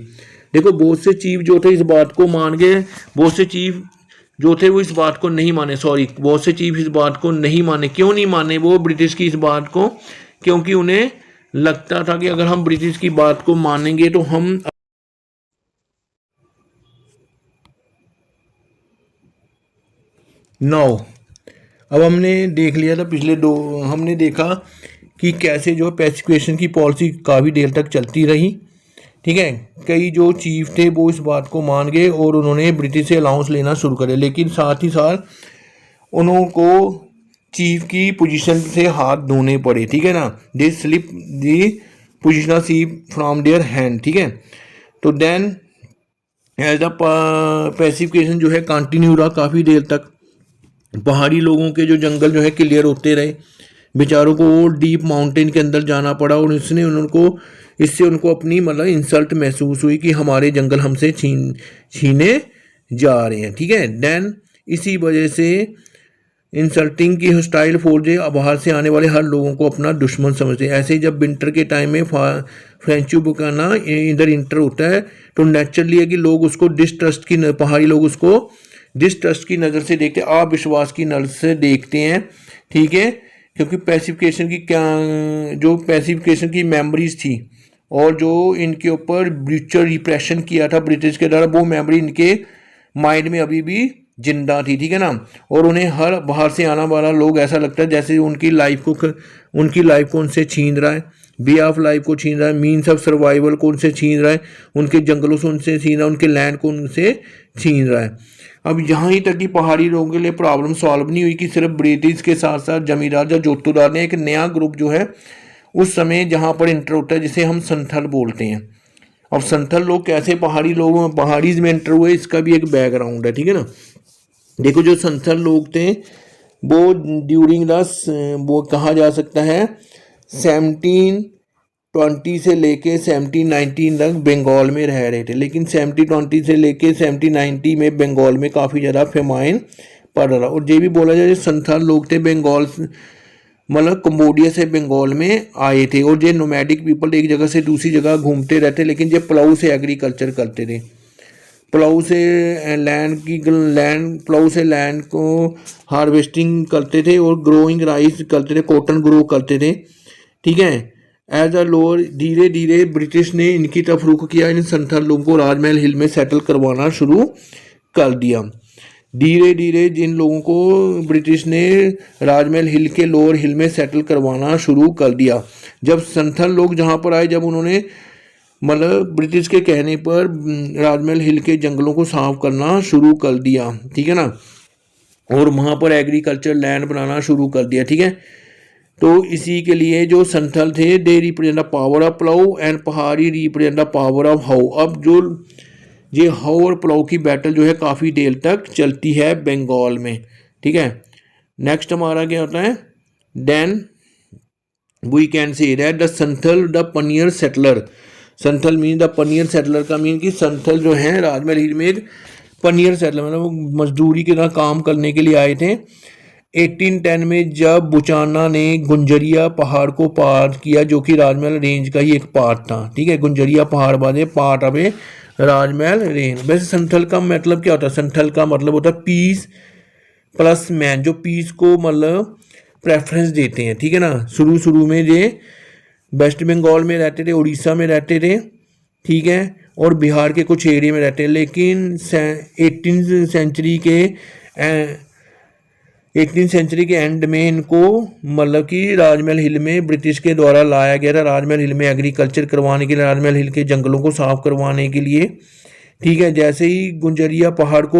देखो बहुत से चीफ जो थे इस बात को मान गए, बहुत से चीफ जो थे वो इस बात को नहीं माने, बहुत से चीफ इस बात को नहीं माने। क्यों नहीं माने वो ब्रिटिश की इस बात को? क्योंकि उन्हें लगता था कि अगर हम ब्रिटिश की बात को मानेंगे तो हम अब हमने देख लिया था हमने देखा कि कैसे जो पैसिफिकेशन की पॉलिसी काफ़ी देर तक चलती रही। ठीक है, कई जो चीफ थे वो इस बात को मान गए और उन्होंने ब्रिटिश से अलाउंस लेना शुरू करे, लेकिन साथ ही साथ उनको चीफ की पोजीशन से हाथ धोने पड़े। ठीक है ना, दे स्लिप दी पोजिशन सीप फ्रॉम देयर हैंड। ठीक है, तो देन एज द पैसिफिकेशन जो है कंटिन्यू रहा काफ़ी देर तक। पहाड़ी लोगों के जो जंगल जो है क्लियर होते रहे, बेचारों को डीप माउंटेन के अंदर जाना पड़ा और इससे उनको अपनी मतलब इंसल्ट महसूस हुई कि हमारे जंगल हमसे छीने जा रहे हैं। ठीक है, देन इसी वजह से इंसल्टिंग की हॉस्टाइल फोर्स बाहर से आने वाले हर लोगों को अपना दुश्मन समझते हैं। ऐसे ही जब विंटर के टाइम में फ्रेंचू बुकाना इधर इंटर होता है तो नेचुरली है कि लोग उसको पहाड़ी लोग उसको डिस्ट्रस्ट की नज़र से देखते हैं, अविश्वास की नज़र से देखते हैं। ठीक है, क्योंकि पैसिफिकेशन की मेमोरीज थी और जो इनके ऊपर ब्रूचल रिप्रेशन किया था ब्रिटिश के द्वारा, वो मेमोरी इनके माइंड में अभी भी जिंदा थी। ठीक है ना, और उन्हें हर बाहर से आने वाला लोग ऐसा लगता है जैसे उनकी लाइफ को उनसे छीन रहा है, वे ऑफ लाइफ को छीन रहा है, मीन्स ऑफ सर्वाइवल को उनसे छीन रहा है, उनके जंगलों से उनसे छीन रहा है, उनके लैंड को उनसे छीन रहा है। अब यहाँ ही तक कि पहाड़ी लोगों के लिए प्रॉब्लम सॉल्व नहीं हुई कि सिर्फ ब्रिटिश के साथ साथ जमींदार या जोतुदार ने एक नया ग्रुप जो है उस समय जहाँ पर इंटर होता है, जिसे हम संथल बोलते हैं। अब संथल लोग कैसे पहाड़ीज में इंटर हुए, इसका भी एक बैकग्राउंड है। ठीक है ना, देखो जो संथल लोग थे वो ड्यूरिंग वो कहा जा सकता है 1720 से लेके 1719 तक बंगाल में रह रहे थे, लेकिन 1720 से लेके 1790 में बंगाल में काफ़ी ज़्यादा फेमाइन पड़ रहा। और ये भी बोला जाए संथाल लोग थे बंगाल मतलब कंबोडिया से बंगाल में आए थे और ये नोमैडिक पीपल एक जगह से दूसरी जगह घूमते रहते, लेकिन ये प्लाऊ से एग्रीकल्चर करते थे, प्लाऊ से लैंड को हार्वेस्टिंग करते थे और ग्रोइंग राइस करते थे, कॉटन ग्रो करते थे। ठीक है, एज अ लोअर धीरे धीरे ब्रिटिश ने इनकी तरफ रुख किया, इन संथाल लोगों को राजमहल हिल में सेटल करवाना शुरू कर दिया। धीरे धीरे जिन लोगों को ब्रिटिश ने राजमहल हिल के लोअर हिल में सेटल करवाना शुरू कर दिया, जब संथाल लोग जहाँ पर आए, जब उन्होंने मतलब ब्रिटिश के कहने पर राजमहल हिल के जंगलों को साफ करना शुरू कर दिया। ठीक है ना, और वहाँ पर एग्रीकल्चर लैंड बनाना शुरू कर दिया। ठीक है, तो इसी के लिए जो संथल थे they represent the power of plough and Pahari represent the power of hoe. अब जो ये हाउ और प्लाऊ की बैटल जो है काफ़ी देर तक चलती है बंगाल में, ठीक है। नेक्स्ट हमारा क्या होता है, then we can say that the Santhal the pioneer settler. Santhal mean the pioneer settler का मीन कि संथल जो है राजमहल हिल में एक पनियर सेटलर मतलब वो मजदूरी के तरह काम करने के लिए आए थे। 1810 में जब बुचाना ने गुंजरिया पहाड़ को पार किया जो कि राजमहल रेंज का ही एक पार्ट था, ठीक है। गुंजरिया पहाड़ बाजे part of A Rajmahal range. वैसे संथल का मतलब क्या होता है, संथल का मतलब होता है पीस प्लस मैन, जो पीस को मतलब प्रेफरेंस देते हैं, ठीक है ना। शुरू में ये वेस्ट बंगाल में रहते थे, उड़ीसा में रहते थे, ठीक है, और बिहार के कुछ एरिया में रहते हैं। लेकिन 18th सेंचुरी के एंड में इनको मतलब कि राजमहल हिल में ब्रिटिश के द्वारा लाया गया था। राजमहल हिल में एग्रीकल्चर करवाने के लिए, राजमहल हिल के जंगलों को साफ करवाने के लिए, ठीक है। जैसे ही गुंजरिया पहाड़ को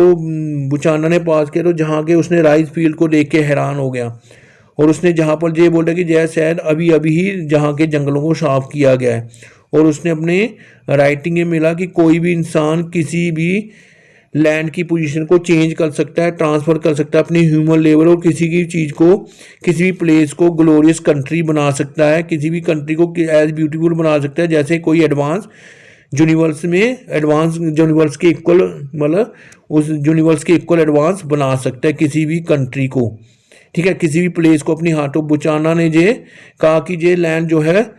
बुचाना ने पास किया तो जहाँ के उसने राइस फील्ड को देख के हैरान हो गया और उसने जहाँ पर ये बोला कि जय शायद अभी ही जहाँ के जंगलों को साफ किया गया है। और उसने अपने राइटिंग में मिला कि कोई भी इंसान किसी भी लैंड की पोजीशन को चेंज कर सकता है, ट्रांसफ़र कर सकता है अपनी ह्यूमन लेवल, और किसी की चीज़ को, किसी भी प्लेस को ग्लोरियस कंट्री बना सकता है, किसी भी कंट्री को एज ब्यूटीफुल बना सकता है। जैसे कोई एडवांस यूनिवर्स के इक्वल मतलब उस यूनिवर्स के इक्वल एडवांस बना सकता है किसी भी कंट्री को, ठीक है, किसी भी प्लेस को अपनी हाथों। बुचाना ने ये कहा कि ये लैंड जो है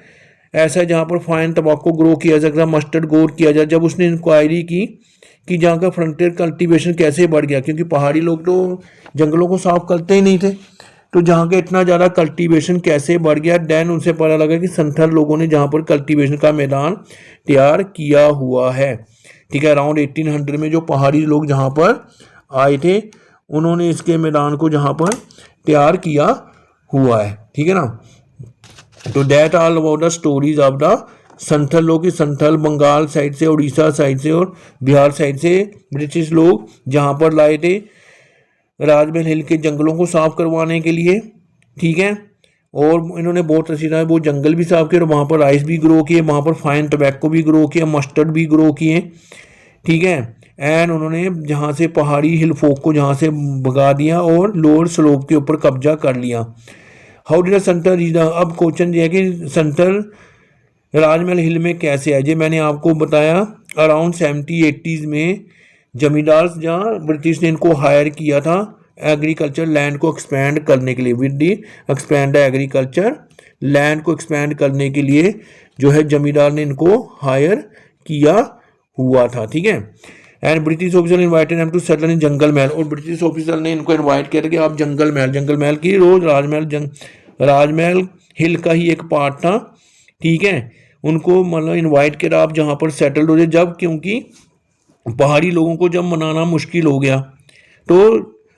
ऐसा है जहाँ पर फाइन तंबाकू ग्रो किया जा सकता है, मस्टर्ड ग्रो किया जाए। जब उसने इंक्वायरी की कि जहाँ का फ्रंटियर कल्टीवेशन कैसे बढ़ गया, क्योंकि पहाड़ी लोग तो जंगलों को साफ करते ही नहीं थे, तो जहाँ का इतना ज़्यादा कल्टीवेशन कैसे बढ़ गया, देन उनसे पता लगा कि संथल लोगों ने जहाँ पर कल्टीवेशन का मैदान तैयार किया हुआ है, ठीक है। अराउंड 1800 में जो पहाड़ी लोग जहाँ पर आए थे उन्होंने इसके मैदान को जहाँ पर तैयार किया हुआ है, ठीक है ना। तो that all about the stories of the Santhal लोग की संथल बंगाल साइड से, उड़ीसा साइड से और बिहार साइड से ब्रिटिश लोग जहाँ पर लाए थे राजमहल हिल के जंगलों को साफ करवाने के लिए, ठीक है। और इन्होंने बहुत अच्छी तरह वो जंगल भी साफ किए और वहाँ पर राइस भी ग्रो किए, वहाँ पर फाइन टबैको भी ग्रो किया, मस्टर्ड भी ग्रो किए, ठीक है। एंड उन्होंने जहाँ से पहाड़ी हिल फोक को जहाँ से भगा दिया और लोअर स्लोप के ऊपर कब्जा कर लिया। How did Santhal reach the, अब क्वेश्चन ये है कि संथल राजमहल हिल में कैसे आए। ये मैंने आपको बताया अराउंड 70-80s में जमींदार जहाँ ब्रिटिश ने इनको हायर किया था एग्रीकल्चर लैंड को एक्सपेंड करने के लिए, with the expand agriculture land को एक्सपेंड करने के लिए जो है जमींदार ने इनको हायर किया हुआ था, ठीक है। And British officer invited him to settle in Jangal Mahal, और ब्रिटिश ऑफिसर ने इनको इन्वाइट किया था कि आप जंगल महल की रोज राजमहल हिल का ही एक पार्ट था, ठीक है। उनको मतलब इन्वाइट किया आप जहाँ पर सेटल्ड हो जाए, जब क्योंकि पहाड़ी लोगों को जब मनाना मुश्किल हो गया तो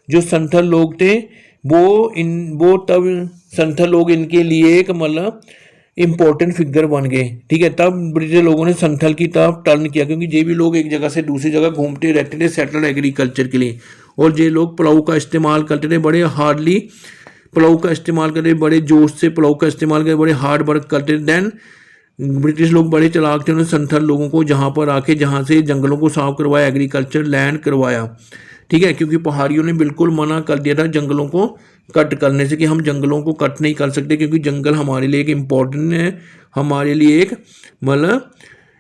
जो संथल लोग थे वो तब संथल लोग इनके लिए एक मतलब इम्पोर्टेंट फिगर बन गए, ठीक है। तब ब्रिटिश लोगों ने संथल की तरफ टर्न किया, क्योंकि ये भी लोग एक जगह से दूसरी जगह घूमते रहते थे सेटल्ड एग्रीकल्चर के लिए, और ये लोग प्लाऊ का इस्तेमाल करते थे, बड़े हार्डली प्लाऊ का इस्तेमाल करते, बड़े जोश से प्लाऊ का इस्तेमाल करते, बड़े हार्ड वर्क करते। देन ब्रिटिश लोग बड़े चालाक थे, उन्होंने संथल लोगों को जहाँ पर आके जहाँ से जंगलों को साफ करवाया, एग्रीकल्चर लैंड करवाया, ठीक है। क्योंकि पहाड़ियों ने बिल्कुल मना कर दिया था जंगलों को कट करने से कि हम जंगलों को कट नहीं कर सकते, क्योंकि जंगल हमारे लिए एक इम्पॉर्टेंट है, हमारे लिए एक मतलब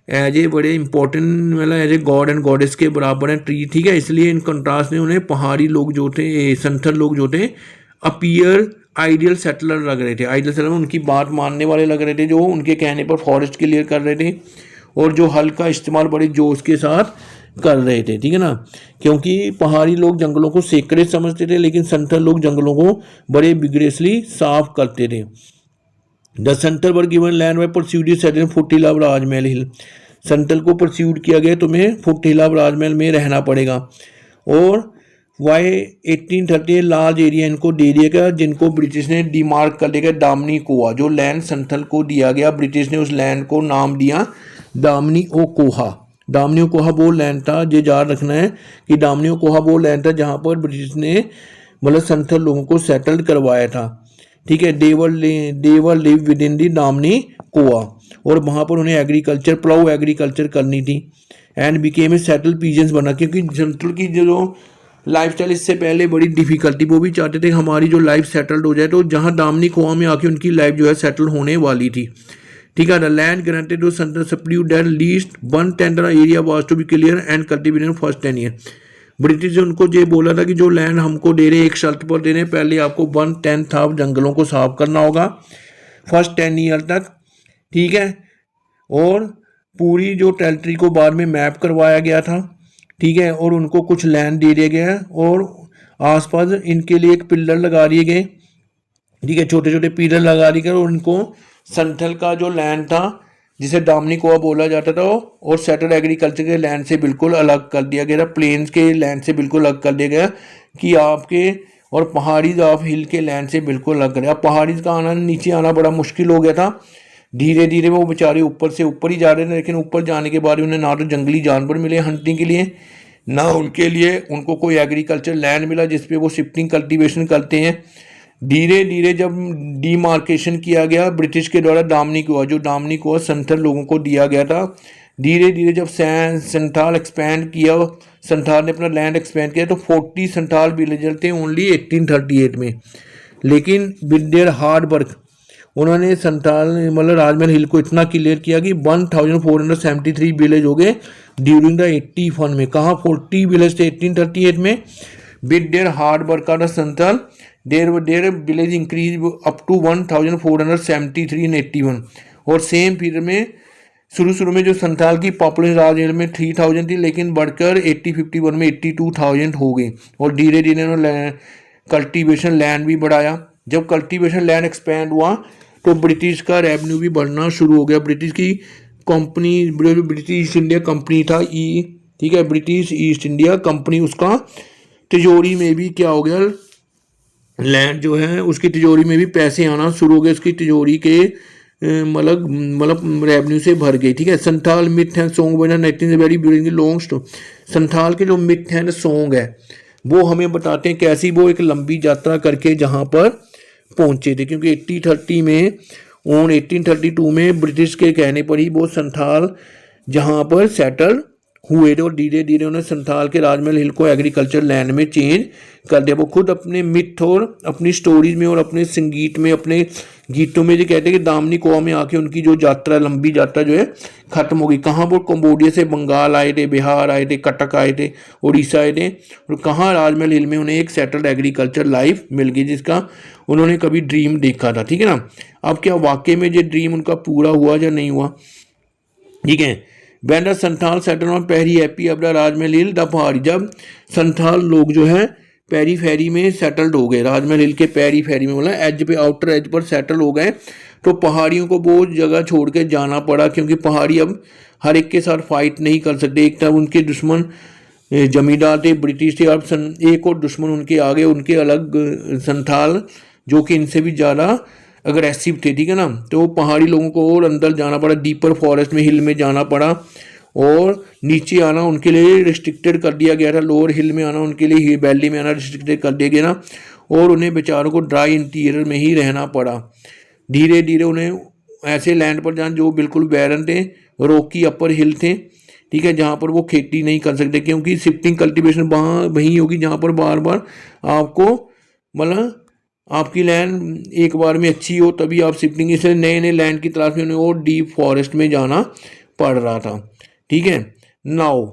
एज ए बड़े इंपॉर्टेंट मतलब as a god and goddess के बराबर है ट्री, ठीक है। इसलिए इन कंट्रास्ट ने उन्हें पहाड़ी लोग जो थे, संथल लोग जो थे, अपीयर आइडियल सेटलर लग रहे थे। आइडियल सेटलर उनकी बात मानने वाले लग रहे थे, जो उनके कहने पर फॉरेस्ट क्लियर कर रहे थे और जो हल का इस्तेमाल बड़े जोश के साथ कर रहे थे, ठीक है ना। क्योंकि पहाड़ी लोग जंगलों को सेक्रेट समझते थे, लेकिन संथल लोग जंगलों को बड़े विग्रेसली साफ करते थे। The Santhal were given land by persuaded settle foot of Rajmahal hill, Santhal को परस्यूड किया गया, तुम्हें फुट ऑफ राजमहल में रहना पड़ेगा। और वाई 1830 लार्ज एरिया इनको दे दिया गया, जिनको ब्रिटिश ने डिमार्क कर दिया गया दामनी कोहा। जो लैंड संथल को दिया गया, ब्रिटिश ने उस लैंड को नाम दिया दामनी ओ कोहा। दामनी ओ कोहा वो लैंड था, ये याद रखना है कि दामनी ओ कोहा वो लैंड था जहाँ पर ब्रिटिश ने मतलब संथल लोगों को सेटल्ड करवाया था, ठीक है, देवर लिव विद इन दी दामनी कोआ, और वहाँ पर उन्हें एग्रीकल्चर प्लाउ एग्रीकल्चर करनी थी। And became a settle pigeons बना, क्योंकि जनरल की जो लाइफ स्टाइल इससे पहले बड़ी डिफिकल्टी, वो भी चाहते थे हमारी जो लाइफ सेटल्ड हो जाए, तो जहाँ दामनी कुआं में आके उनकी लाइफ जो है सेटल होने वाली थी। ठीक है, the land granted to central subdue that least 1/10 area was to be clear and cultivated first 10 year. British ने उनको ये बोला था कि जो लैंड हमको दे रहे, एक शर्त पर दे रहे, पहले आपको 1/10 आप जंगलों को साफ करना होगा फर्स्ट 10 ईयर तक। ठीक है, और पूरी जो टेरिटरी को बाद में मैप करवाया गया था। ठीक है, और उनको कुछ लैंड दे दिया गया और आसपास इनके लिए एक पिलर लगा दिए गए। ठीक है, छोटे छोटे पिलर लगा दिए गए, और उनको संथल का जो लैंड था जिसे दामनी कुआं बोला जाता था और सेटल एग्रीकल्चर के लैंड से बिल्कुल अलग कर दिया गया, प्लेन्स के लैंड से बिल्कुल अलग कर दिया गया कि आपके, और पहाड़ीज ऑफ हिल के लैंड से बिल्कुल अलग कर दिया। अब पहाड़ीज का आना नीचे आना बड़ा मुश्किल हो गया था। धीरे धीरे वो बेचारे ऊपर से ऊपर ही जा रहे थे, लेकिन ऊपर जाने के बाद उन्हें ना तो जंगली जानवर मिले हंटिंग के लिए, ना उनके लिए उनको कोई एग्रीकल्चर लैंड मिला जिसपे वो शिफ्टिंग कल्टीवेशन करते हैं। धीरे धीरे जब डीमार्केशन किया गया ब्रिटिश के द्वारा दामनी कुआं, जो दामनी कुआं संथाल लोगों को दिया गया था, धीरे धीरे जब संथाल एक्सपैंड किया, संथाल ने अपना लैंड एक्सपैंड किया, तो 40 संथाल विलेजर थे ओनली 1838 में। लेकिन विद देयर हार्ड वर्क उन्होंने संथाल मतलब राजमहल हिल को इतना क्लियर किया कि 1473 विलेज हो गए ड्यूरिंग द 81 में। कहाँ 40 विलेज थे 1838 में। With their hard work of the Santhal their village increase up to 1473 in 81। और सेम पीरियड में शुरू में जो संथाल की पॉपुलेशन राजमहल में 3000 थी, लेकिन बढ़कर 1851 में 82,000 हो गई। और धीरे धीरे उन्होंने कल्टीवेशन लैंड भी बढ़ाया। जब कल्टीवेशन लैंड एक्सपैंड हुआ तो ब्रिटिश का रेवेन्यू भी बढ़ना शुरू हो गया। ब्रिटिश की company, British east India company था ठीक है, ब्रिटिश ईस्ट इंडिया कंपनी, उसका तिजोरी में भी क्या हो गया, लैंड जो है उसकी तिजोरी में भी पैसे आना शुरू हो गए, उसकी तिजोरी के मतलब रेवेन्यू से भर गई। ठीक है, संथाल मिथ एंड सॉन्ग बना 19 very beautiful long story. Santhal के जो मिथ एंड सॉन्ग है वो हमें बताते हैं कैसी वो एक लंबी यात्रा करके जहाँ पर पहुँचे थे, क्योंकि 1832 में ब्रिटिश के कहने पर ही वो संथाल जहाँ पर सेटल हुए थे, और धीरे धीरे उन्होंने संथाल के राजमहल हिल को एग्रीकल्चर लैंड में चेंज कर दिया। वो खुद अपने मिथ और अपनी स्टोरीज में और अपने संगीत में, अपने गीतों में जो कहते हैं कि दामनी कुआं में आके उनकी जो यात्रा, लंबी यात्रा जो है खत्म हो गई। कहाँ वो कंबोडिया से बंगाल आए थे, बिहार आए थे, कटक आए थे, उड़ीसा आए थे, और कहाँ राजमहल हिल में उन्हें एक सेटल्ड एग्रीकल्चर लाइफ मिल गई जिसका उन्होंने कभी ड्रीम देखा था। ठीक है ना, अब क्या वाकई में ये ड्रीम उनका पूरा हुआ या नहीं हुआ। ठीक है, when the Santhal settle on periphery of the Rajmahal hill the पहाड़ी, जब संथाल लोग जो है पेरी फेरी में सेटल्ड हो गए, राजमहल हिल के पेरी फेरी में, मतलब एज पे, आउटर एज पर सेटल हो गए, तो पहाड़ियों को वो जगह छोड़ के जाना पड़ा, क्योंकि पहाड़ी अब हर एक के साथ फाइट नहीं कर सकते। एक तरफ उनके दुश्मन जमींदार थे, ब्रिटिश थे, अब एक और दुश्मन उनके आगे, उनके अलग संथाल जो कि इनसे भी ज़्यादा अग्रेसिव थे। ठीक है ना, तो पहाड़ी लोगों को और अंदर जाना पड़ा, डीपर फॉरेस्ट में, हिल में जाना पड़ा, और नीचे आना उनके लिए रिस्ट्रिक्टेड कर दिया गया था। लोअर हिल में आना उनके लिए, वैली में आना रिस्ट्रिक्टेड कर दिया गया ना, और उन्हें बेचारों को ड्राई इंटीरियर में ही रहना पड़ा। धीरे धीरे उन्हें ऐसे लैंड पर जाना जो बिल्कुल बैरन थे, रॉकी अपर हिल थे। ठीक है, जहाँ पर वो खेती नहीं कर सकते, क्योंकि शिफ्टिंग कल्टीवेशन वहाँ वहीं होगी जहाँ पर बार बार आपको मतलब आपकी लैंड एक बार में अच्छी हो, तभी आप शिफ्टिंग, इसलिए नए नए लैंड की तलाश में उन्हें और डीप फॉरेस्ट में जाना पड़ रहा था। ठीक है, नाउ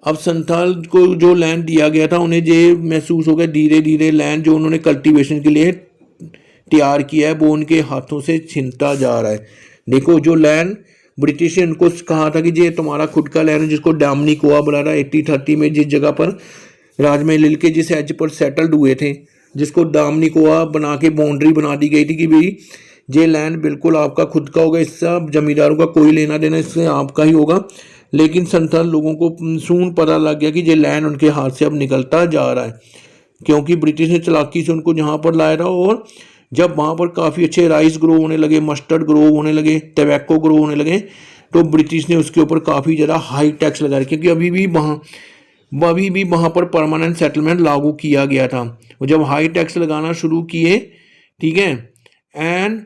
अब संथाल को जो लैंड दिया गया था उन्हें ये महसूस हो गया धीरे धीरे लैंड जो उन्होंने कल्टीवेशन के लिए तैयार किया है वो उनके हाथों से छिनता जा रहा है। देखो, जो लैंड ब्रिटिश ने उनको कहा था कि ये तुम्हारा खुद का लैंड है, जिसको दामनी कुआं बना रहा 1830 में, जिस जगह पर राजमहल हिल के जिस एज पर सेटल्ड हुए थे, जिसको दामनी कुआं बना के बाउंड्री बना दी गई थी कि भाई ये लैंड बिल्कुल आपका खुद का होगा, इससे जमींदारों का कोई लेना देना, इससे आपका ही होगा। लेकिन संथाल लोगों को सून पता लग गया कि ये लैंड उनके हाथ से अब निकलता जा रहा है, क्योंकि ब्रिटिश ने चालाकी से उनको जहाँ पर लाया था, और जब वहाँ पर काफ़ी अच्छे राइस ग्रो होने लगे, मस्टर्ड ग्रो होने लगे, टबैको ग्रो होने लगे, तो ब्रिटिश ने उसके ऊपर काफ़ी ज़्यादा हाई टैक्स लगाया, क्योंकि अभी भी वहाँ पर परमानेंट सेटलमेंट लागू किया गया था। और जब हाई टैक्स लगाना शुरू किए ठीक है, and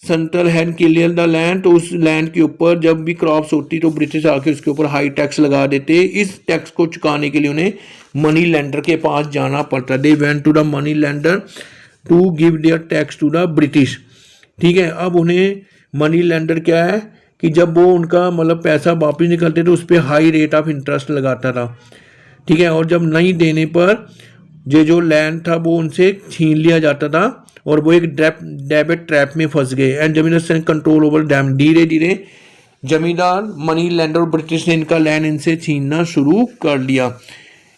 Santhal had clear the land, तो उस लैंड के ऊपर जब भी क्रॉप्स होती तो ब्रिटिश आके उसके ऊपर हाई टैक्स लगा देते। इस टैक्स को चुकाने के लिए उन्हें मनी लेंडर के पास जाना पड़ता। They went to the money lender to give their tax to the British, ठीक है। अब उन्हें मनी लेंडर क्या है कि जब वो उनका मतलब पैसा वापस निकलते तो उस पर हाई रेट ऑफ इंटरेस्ट लगाता था, ठीक है, और जब नहीं देने पर जो लैंड था वो उनसे छीन लिया जाता था और वो एक डेबिट ट्रैप में फंस गए। एंड जमींदार कंट्रोल ओवर डैम, धीरे धीरे जमींदार मनी लैंडर और ब्रिटिश ने इनका लैंड इनसे छीनना शुरू कर लिया।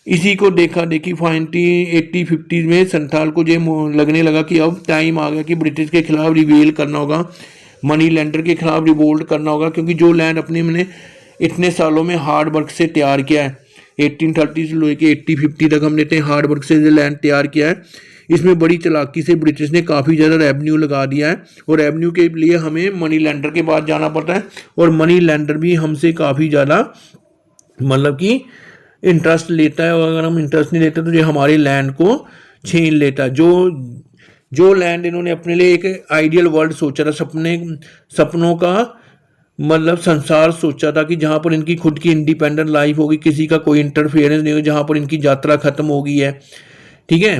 इसी को देखा देखी फाइनली 1850 में संथाल को ये लगने लगा कि अब टाइम आ गया कि ब्रिटिश के खिलाफ रिवेल करना होगा, मनी लैंडर के खिलाफ रिवोल्ट करना होगा, क्योंकि जो लैंड अपने मैंने इतने सालों में हार्ड वर्क से तैयार किया है, 1830 से लेके 1850 तक हमने इतने हार्ड वर्क से लैंड तैयार किया है, इसमें बड़ी चालाकी से ब्रिटिश ने काफ़ी ज़्यादा रेवेन्यू लगा दिया है और रेवेन्यू के लिए हमें मनी लैंडर के पास जाना पड़ता है और मनी लैंडर भी हमसे काफ़ी ज़्यादा मतलब कि इंटरेस्ट लेता है और अगर हम इंटरेस्ट नहीं लेते तो ये हमारे लैंड को छीन लेता है। जो लैंड इन्होंने अपने लिए एक आइडियल वर्ल्ड सोचा था, सपनों का मतलब संसार सोचा था कि जहाँ पर इनकी खुद की इंडिपेंडेंट लाइफ होगी, किसी का कोई इंटरफेरेंस नहीं होगा, जहाँ पर इनकी यात्रा खत्म हो गई है, ठीक है,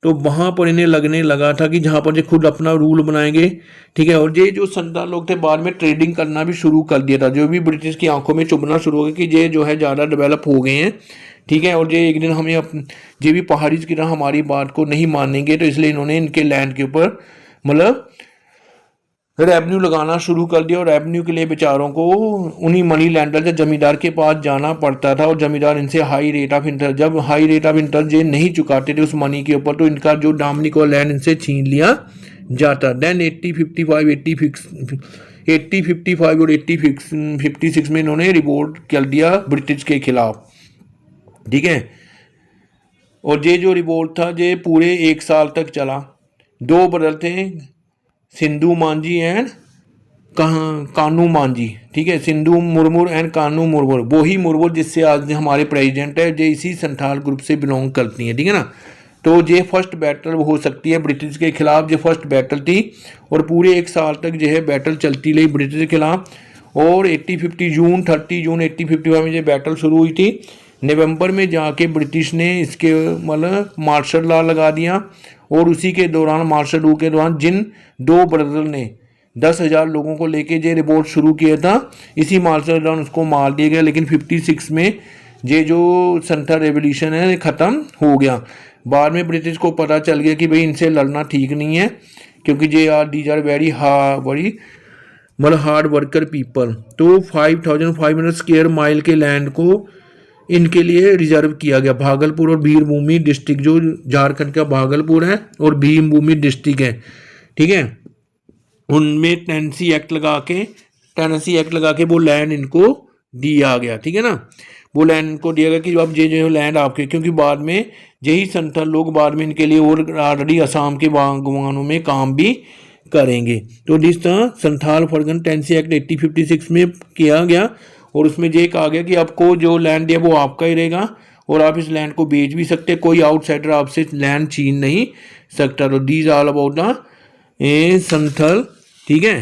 तो वहाँ पर इन्हें लगने लगा था कि जहाँ पर ये खुद अपना रूल बनाएंगे, ठीक है। और ये जो संतान लोग थे बाद में ट्रेडिंग करना भी शुरू कर दिया था, जो भी ब्रिटिश की आंखों में चुभना शुरू हो गया कि ये जो है ज़्यादा डेवलप हो गए हैं, ठीक है, और ये एक दिन हमें ये भी पहाड़ी की तरह हमारी बात को नहीं मानेंगे, तो इसलिए इन्होंने इनके लैंड के ऊपर मतलब रेवेन्यू लगाना शुरू कर दिया। और रेवेन्यू के लिए बेचारों को उन्हीं मनी लैंडर या जमींदार के पास जाना पड़ता था और जमींदार इनसे हाई रेट ऑफ इंटरेस्ट, जब हाई रेट ऑफ इंटरेस्ट ये नहीं चुकाते थे उस मनी के ऊपर, तो इनका जो डामनिक और लैंड इनसे छीन लिया जाता। देन 1855 और 1856 में इन्होंने रिवोल्ट कर दिया ब्रिटिश के खिलाफ, ठीक है। और ये जो रिवोल्ट था ये पूरे 1 साल तक चला। 2 ब्रदर थे, सिंधु मांझी एंड कानू मांझी, ठीक है, सिंधु मुर्मू एंड कानू मुर्मू, वही मुर्मू जिससे आज हमारे प्रेसिडेंट है, जो इसी संथाल ग्रुप से बिलोंग करती हैं, ठीक है ना। तो ये फर्स्ट बैटल हो सकती है ब्रिटिश के खिलाफ, ये फर्स्ट बैटल थी और पूरे 1 साल तक जो है बैटल चलती रही ब्रिटिश के खिलाफ। और 30 जून 1855 में ये बैटल शुरू हुई थी। नवंबर में जाके ब्रिटिश ने इसके मतलब मार्शल लॉ लगा दिया और उसी के दौरान मार्शल लॉ के दौरान जिन 2 ब्रदर ने 10,000 लोगों को लेके ये रिवोल्ट शुरू किया था, इसी मार्शल लॉ उसको मार दिया गया। लेकिन 56 में ये जो संथाल रेवोल्यूशन है ख़त्म हो गया। बाद में ब्रिटिश को पता चल गया कि भाई इनसे लड़ना ठीक नहीं है, क्योंकि दीज आर वेरी मतलब हार्ड वर्कर पीपल। तो 5500 स्क्वायर माइल के लैंड को इनके लिए रिजर्व किया गया। भागलपुर और भीमभूमि डिस्ट्रिक्ट, जो झारखंड का भागलपुर है और भीमभूमि डिस्ट्रिक्ट है, ठीक है, उनमें टेनेंसी एक्ट लगा के वो लैंड इनको दिया गया, ठीक है ना। वो लैंड इनको दिया गया कि अब ये जो लैंड आपके, क्योंकि बाद में यही संथाल लोग बाद में इनके लिए और ऑलरेडी असम के बागवानों में काम भी करेंगे। तो जिस तरह संथाल फरगन टेनेंसी एक्ट 1856 में किया गया और उसमें ये कहा गया कि आपको जो लैंड दिया वो आपका ही रहेगा और आप इस लैंड को बेच भी सकते, कोई आउटसाइडर आपसे लैंड छीन नहीं सकता। तो these all about the Santhal, ठीक है।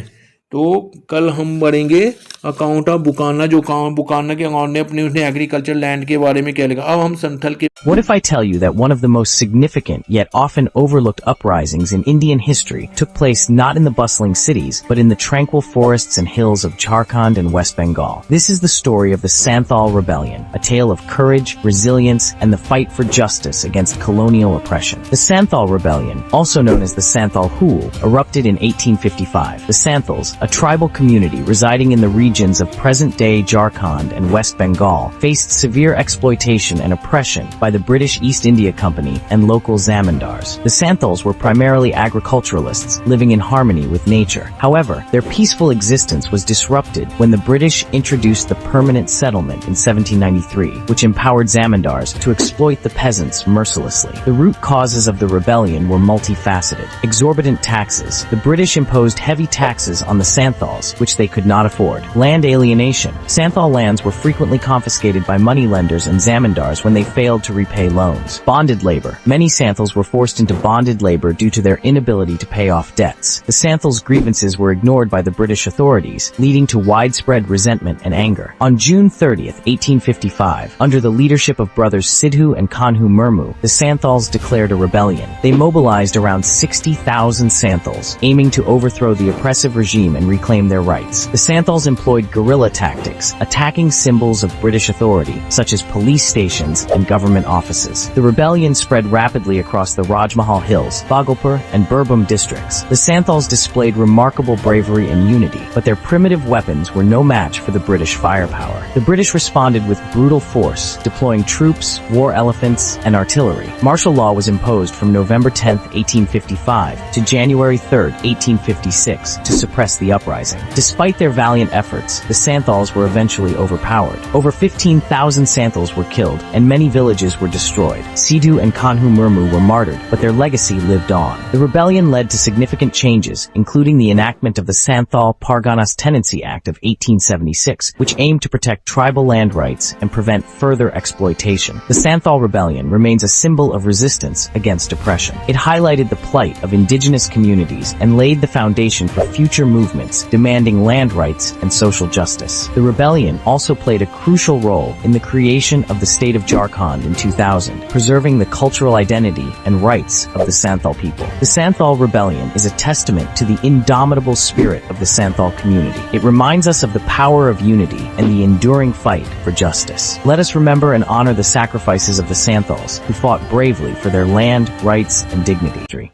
तो कल हम बढ़ेंगे अकाउंट ऑफ बुकाना, जो बुकाना के अकाउंट ने अपने उसने एग्रीकल्चर लैंड के बारे में क्या लिखा। अब हम संथाल के What if I tell you that one of the most significant yet often overlooked uprisings in Indian history took place not in the bustling cities, but in the tranquil forests and hills of Jharkhand and West Bengal? This is the story of the Santhal Rebellion, a tale of courage, resilience, and the fight for justice against colonial oppression. The Santhal Rebellion, also known as the Santhal Hool, erupted in 1855. The Santhals, a tribal community residing in the regions of present-day Jharkhand and West Bengal, faced severe exploitation and oppression by the British East India Company and local zamindars. The Santhals were primarily agriculturalists, living in harmony with nature. However, their peaceful existence was disrupted when the British introduced the permanent settlement in 1793, which empowered zamindars to exploit the peasants mercilessly. The root causes of the rebellion were multifaceted. Exorbitant taxes. The British imposed heavy taxes on the Santhals, which they could not afford. Land alienation. Santhal lands were frequently confiscated by moneylenders and zamindars when they failed to repay loans. Bonded labor. Many Santhals were forced into bonded labor due to their inability to pay off debts. The Santhals' grievances were ignored by the British authorities, leading to widespread resentment and anger. On June 30th, 1855, under the leadership of brothers Sidhu and Kanhu Murmu, the Santhals declared a rebellion. They mobilized around 60,000 Santhals, aiming to overthrow the oppressive regime and reclaim their rights. The Santhals employed guerrilla tactics, attacking symbols of British authority, such as police stations and government offices. The rebellion spread rapidly across the Rajmahal Hills, Bhagalpur, and Birbhum districts. The Santhals displayed remarkable bravery and unity, but their primitive weapons were no match for the British firepower. The British responded with brutal force, deploying troops, war elephants, and artillery. Martial law was imposed from November 10, 1855 to January 3, 1856 to suppress the uprising. Despite their valiant efforts, the Santhals were eventually overpowered. Over 15,000 Santhals were killed, and many villages were destroyed. Sidhu and Kanhu Murmu were martyred, but their legacy lived on. The rebellion led to significant changes, including the enactment of the Santhal Parganas Tenancy Act of 1876, which aimed to protect tribal land rights and prevent further exploitation. The Santhal Rebellion remains a symbol of resistance against oppression. It highlighted the plight of indigenous communities and laid the foundation for future movements demanding land rights and social justice. The rebellion also played a crucial role in the creation of the state of Jharkhand in 2000, preserving the cultural identity and rights of the Santhal people. The Santhal Rebellion is a testament to the indomitable spirit of the Santhal community. It reminds us of the power of unity and the enduring fight for justice. Let us remember and honor the sacrifices of the Santhals, who fought bravely for their land, rights, and dignity.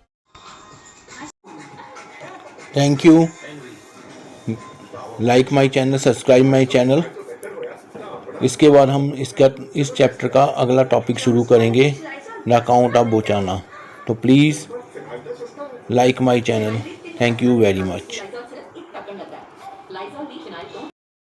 Thank you. Like my channel, subscribe my channel. इसके बाद हम इस chapter का अगला topic शुरू करेंगे, the account of Buchanan. तो please like my channel. Thank you very much.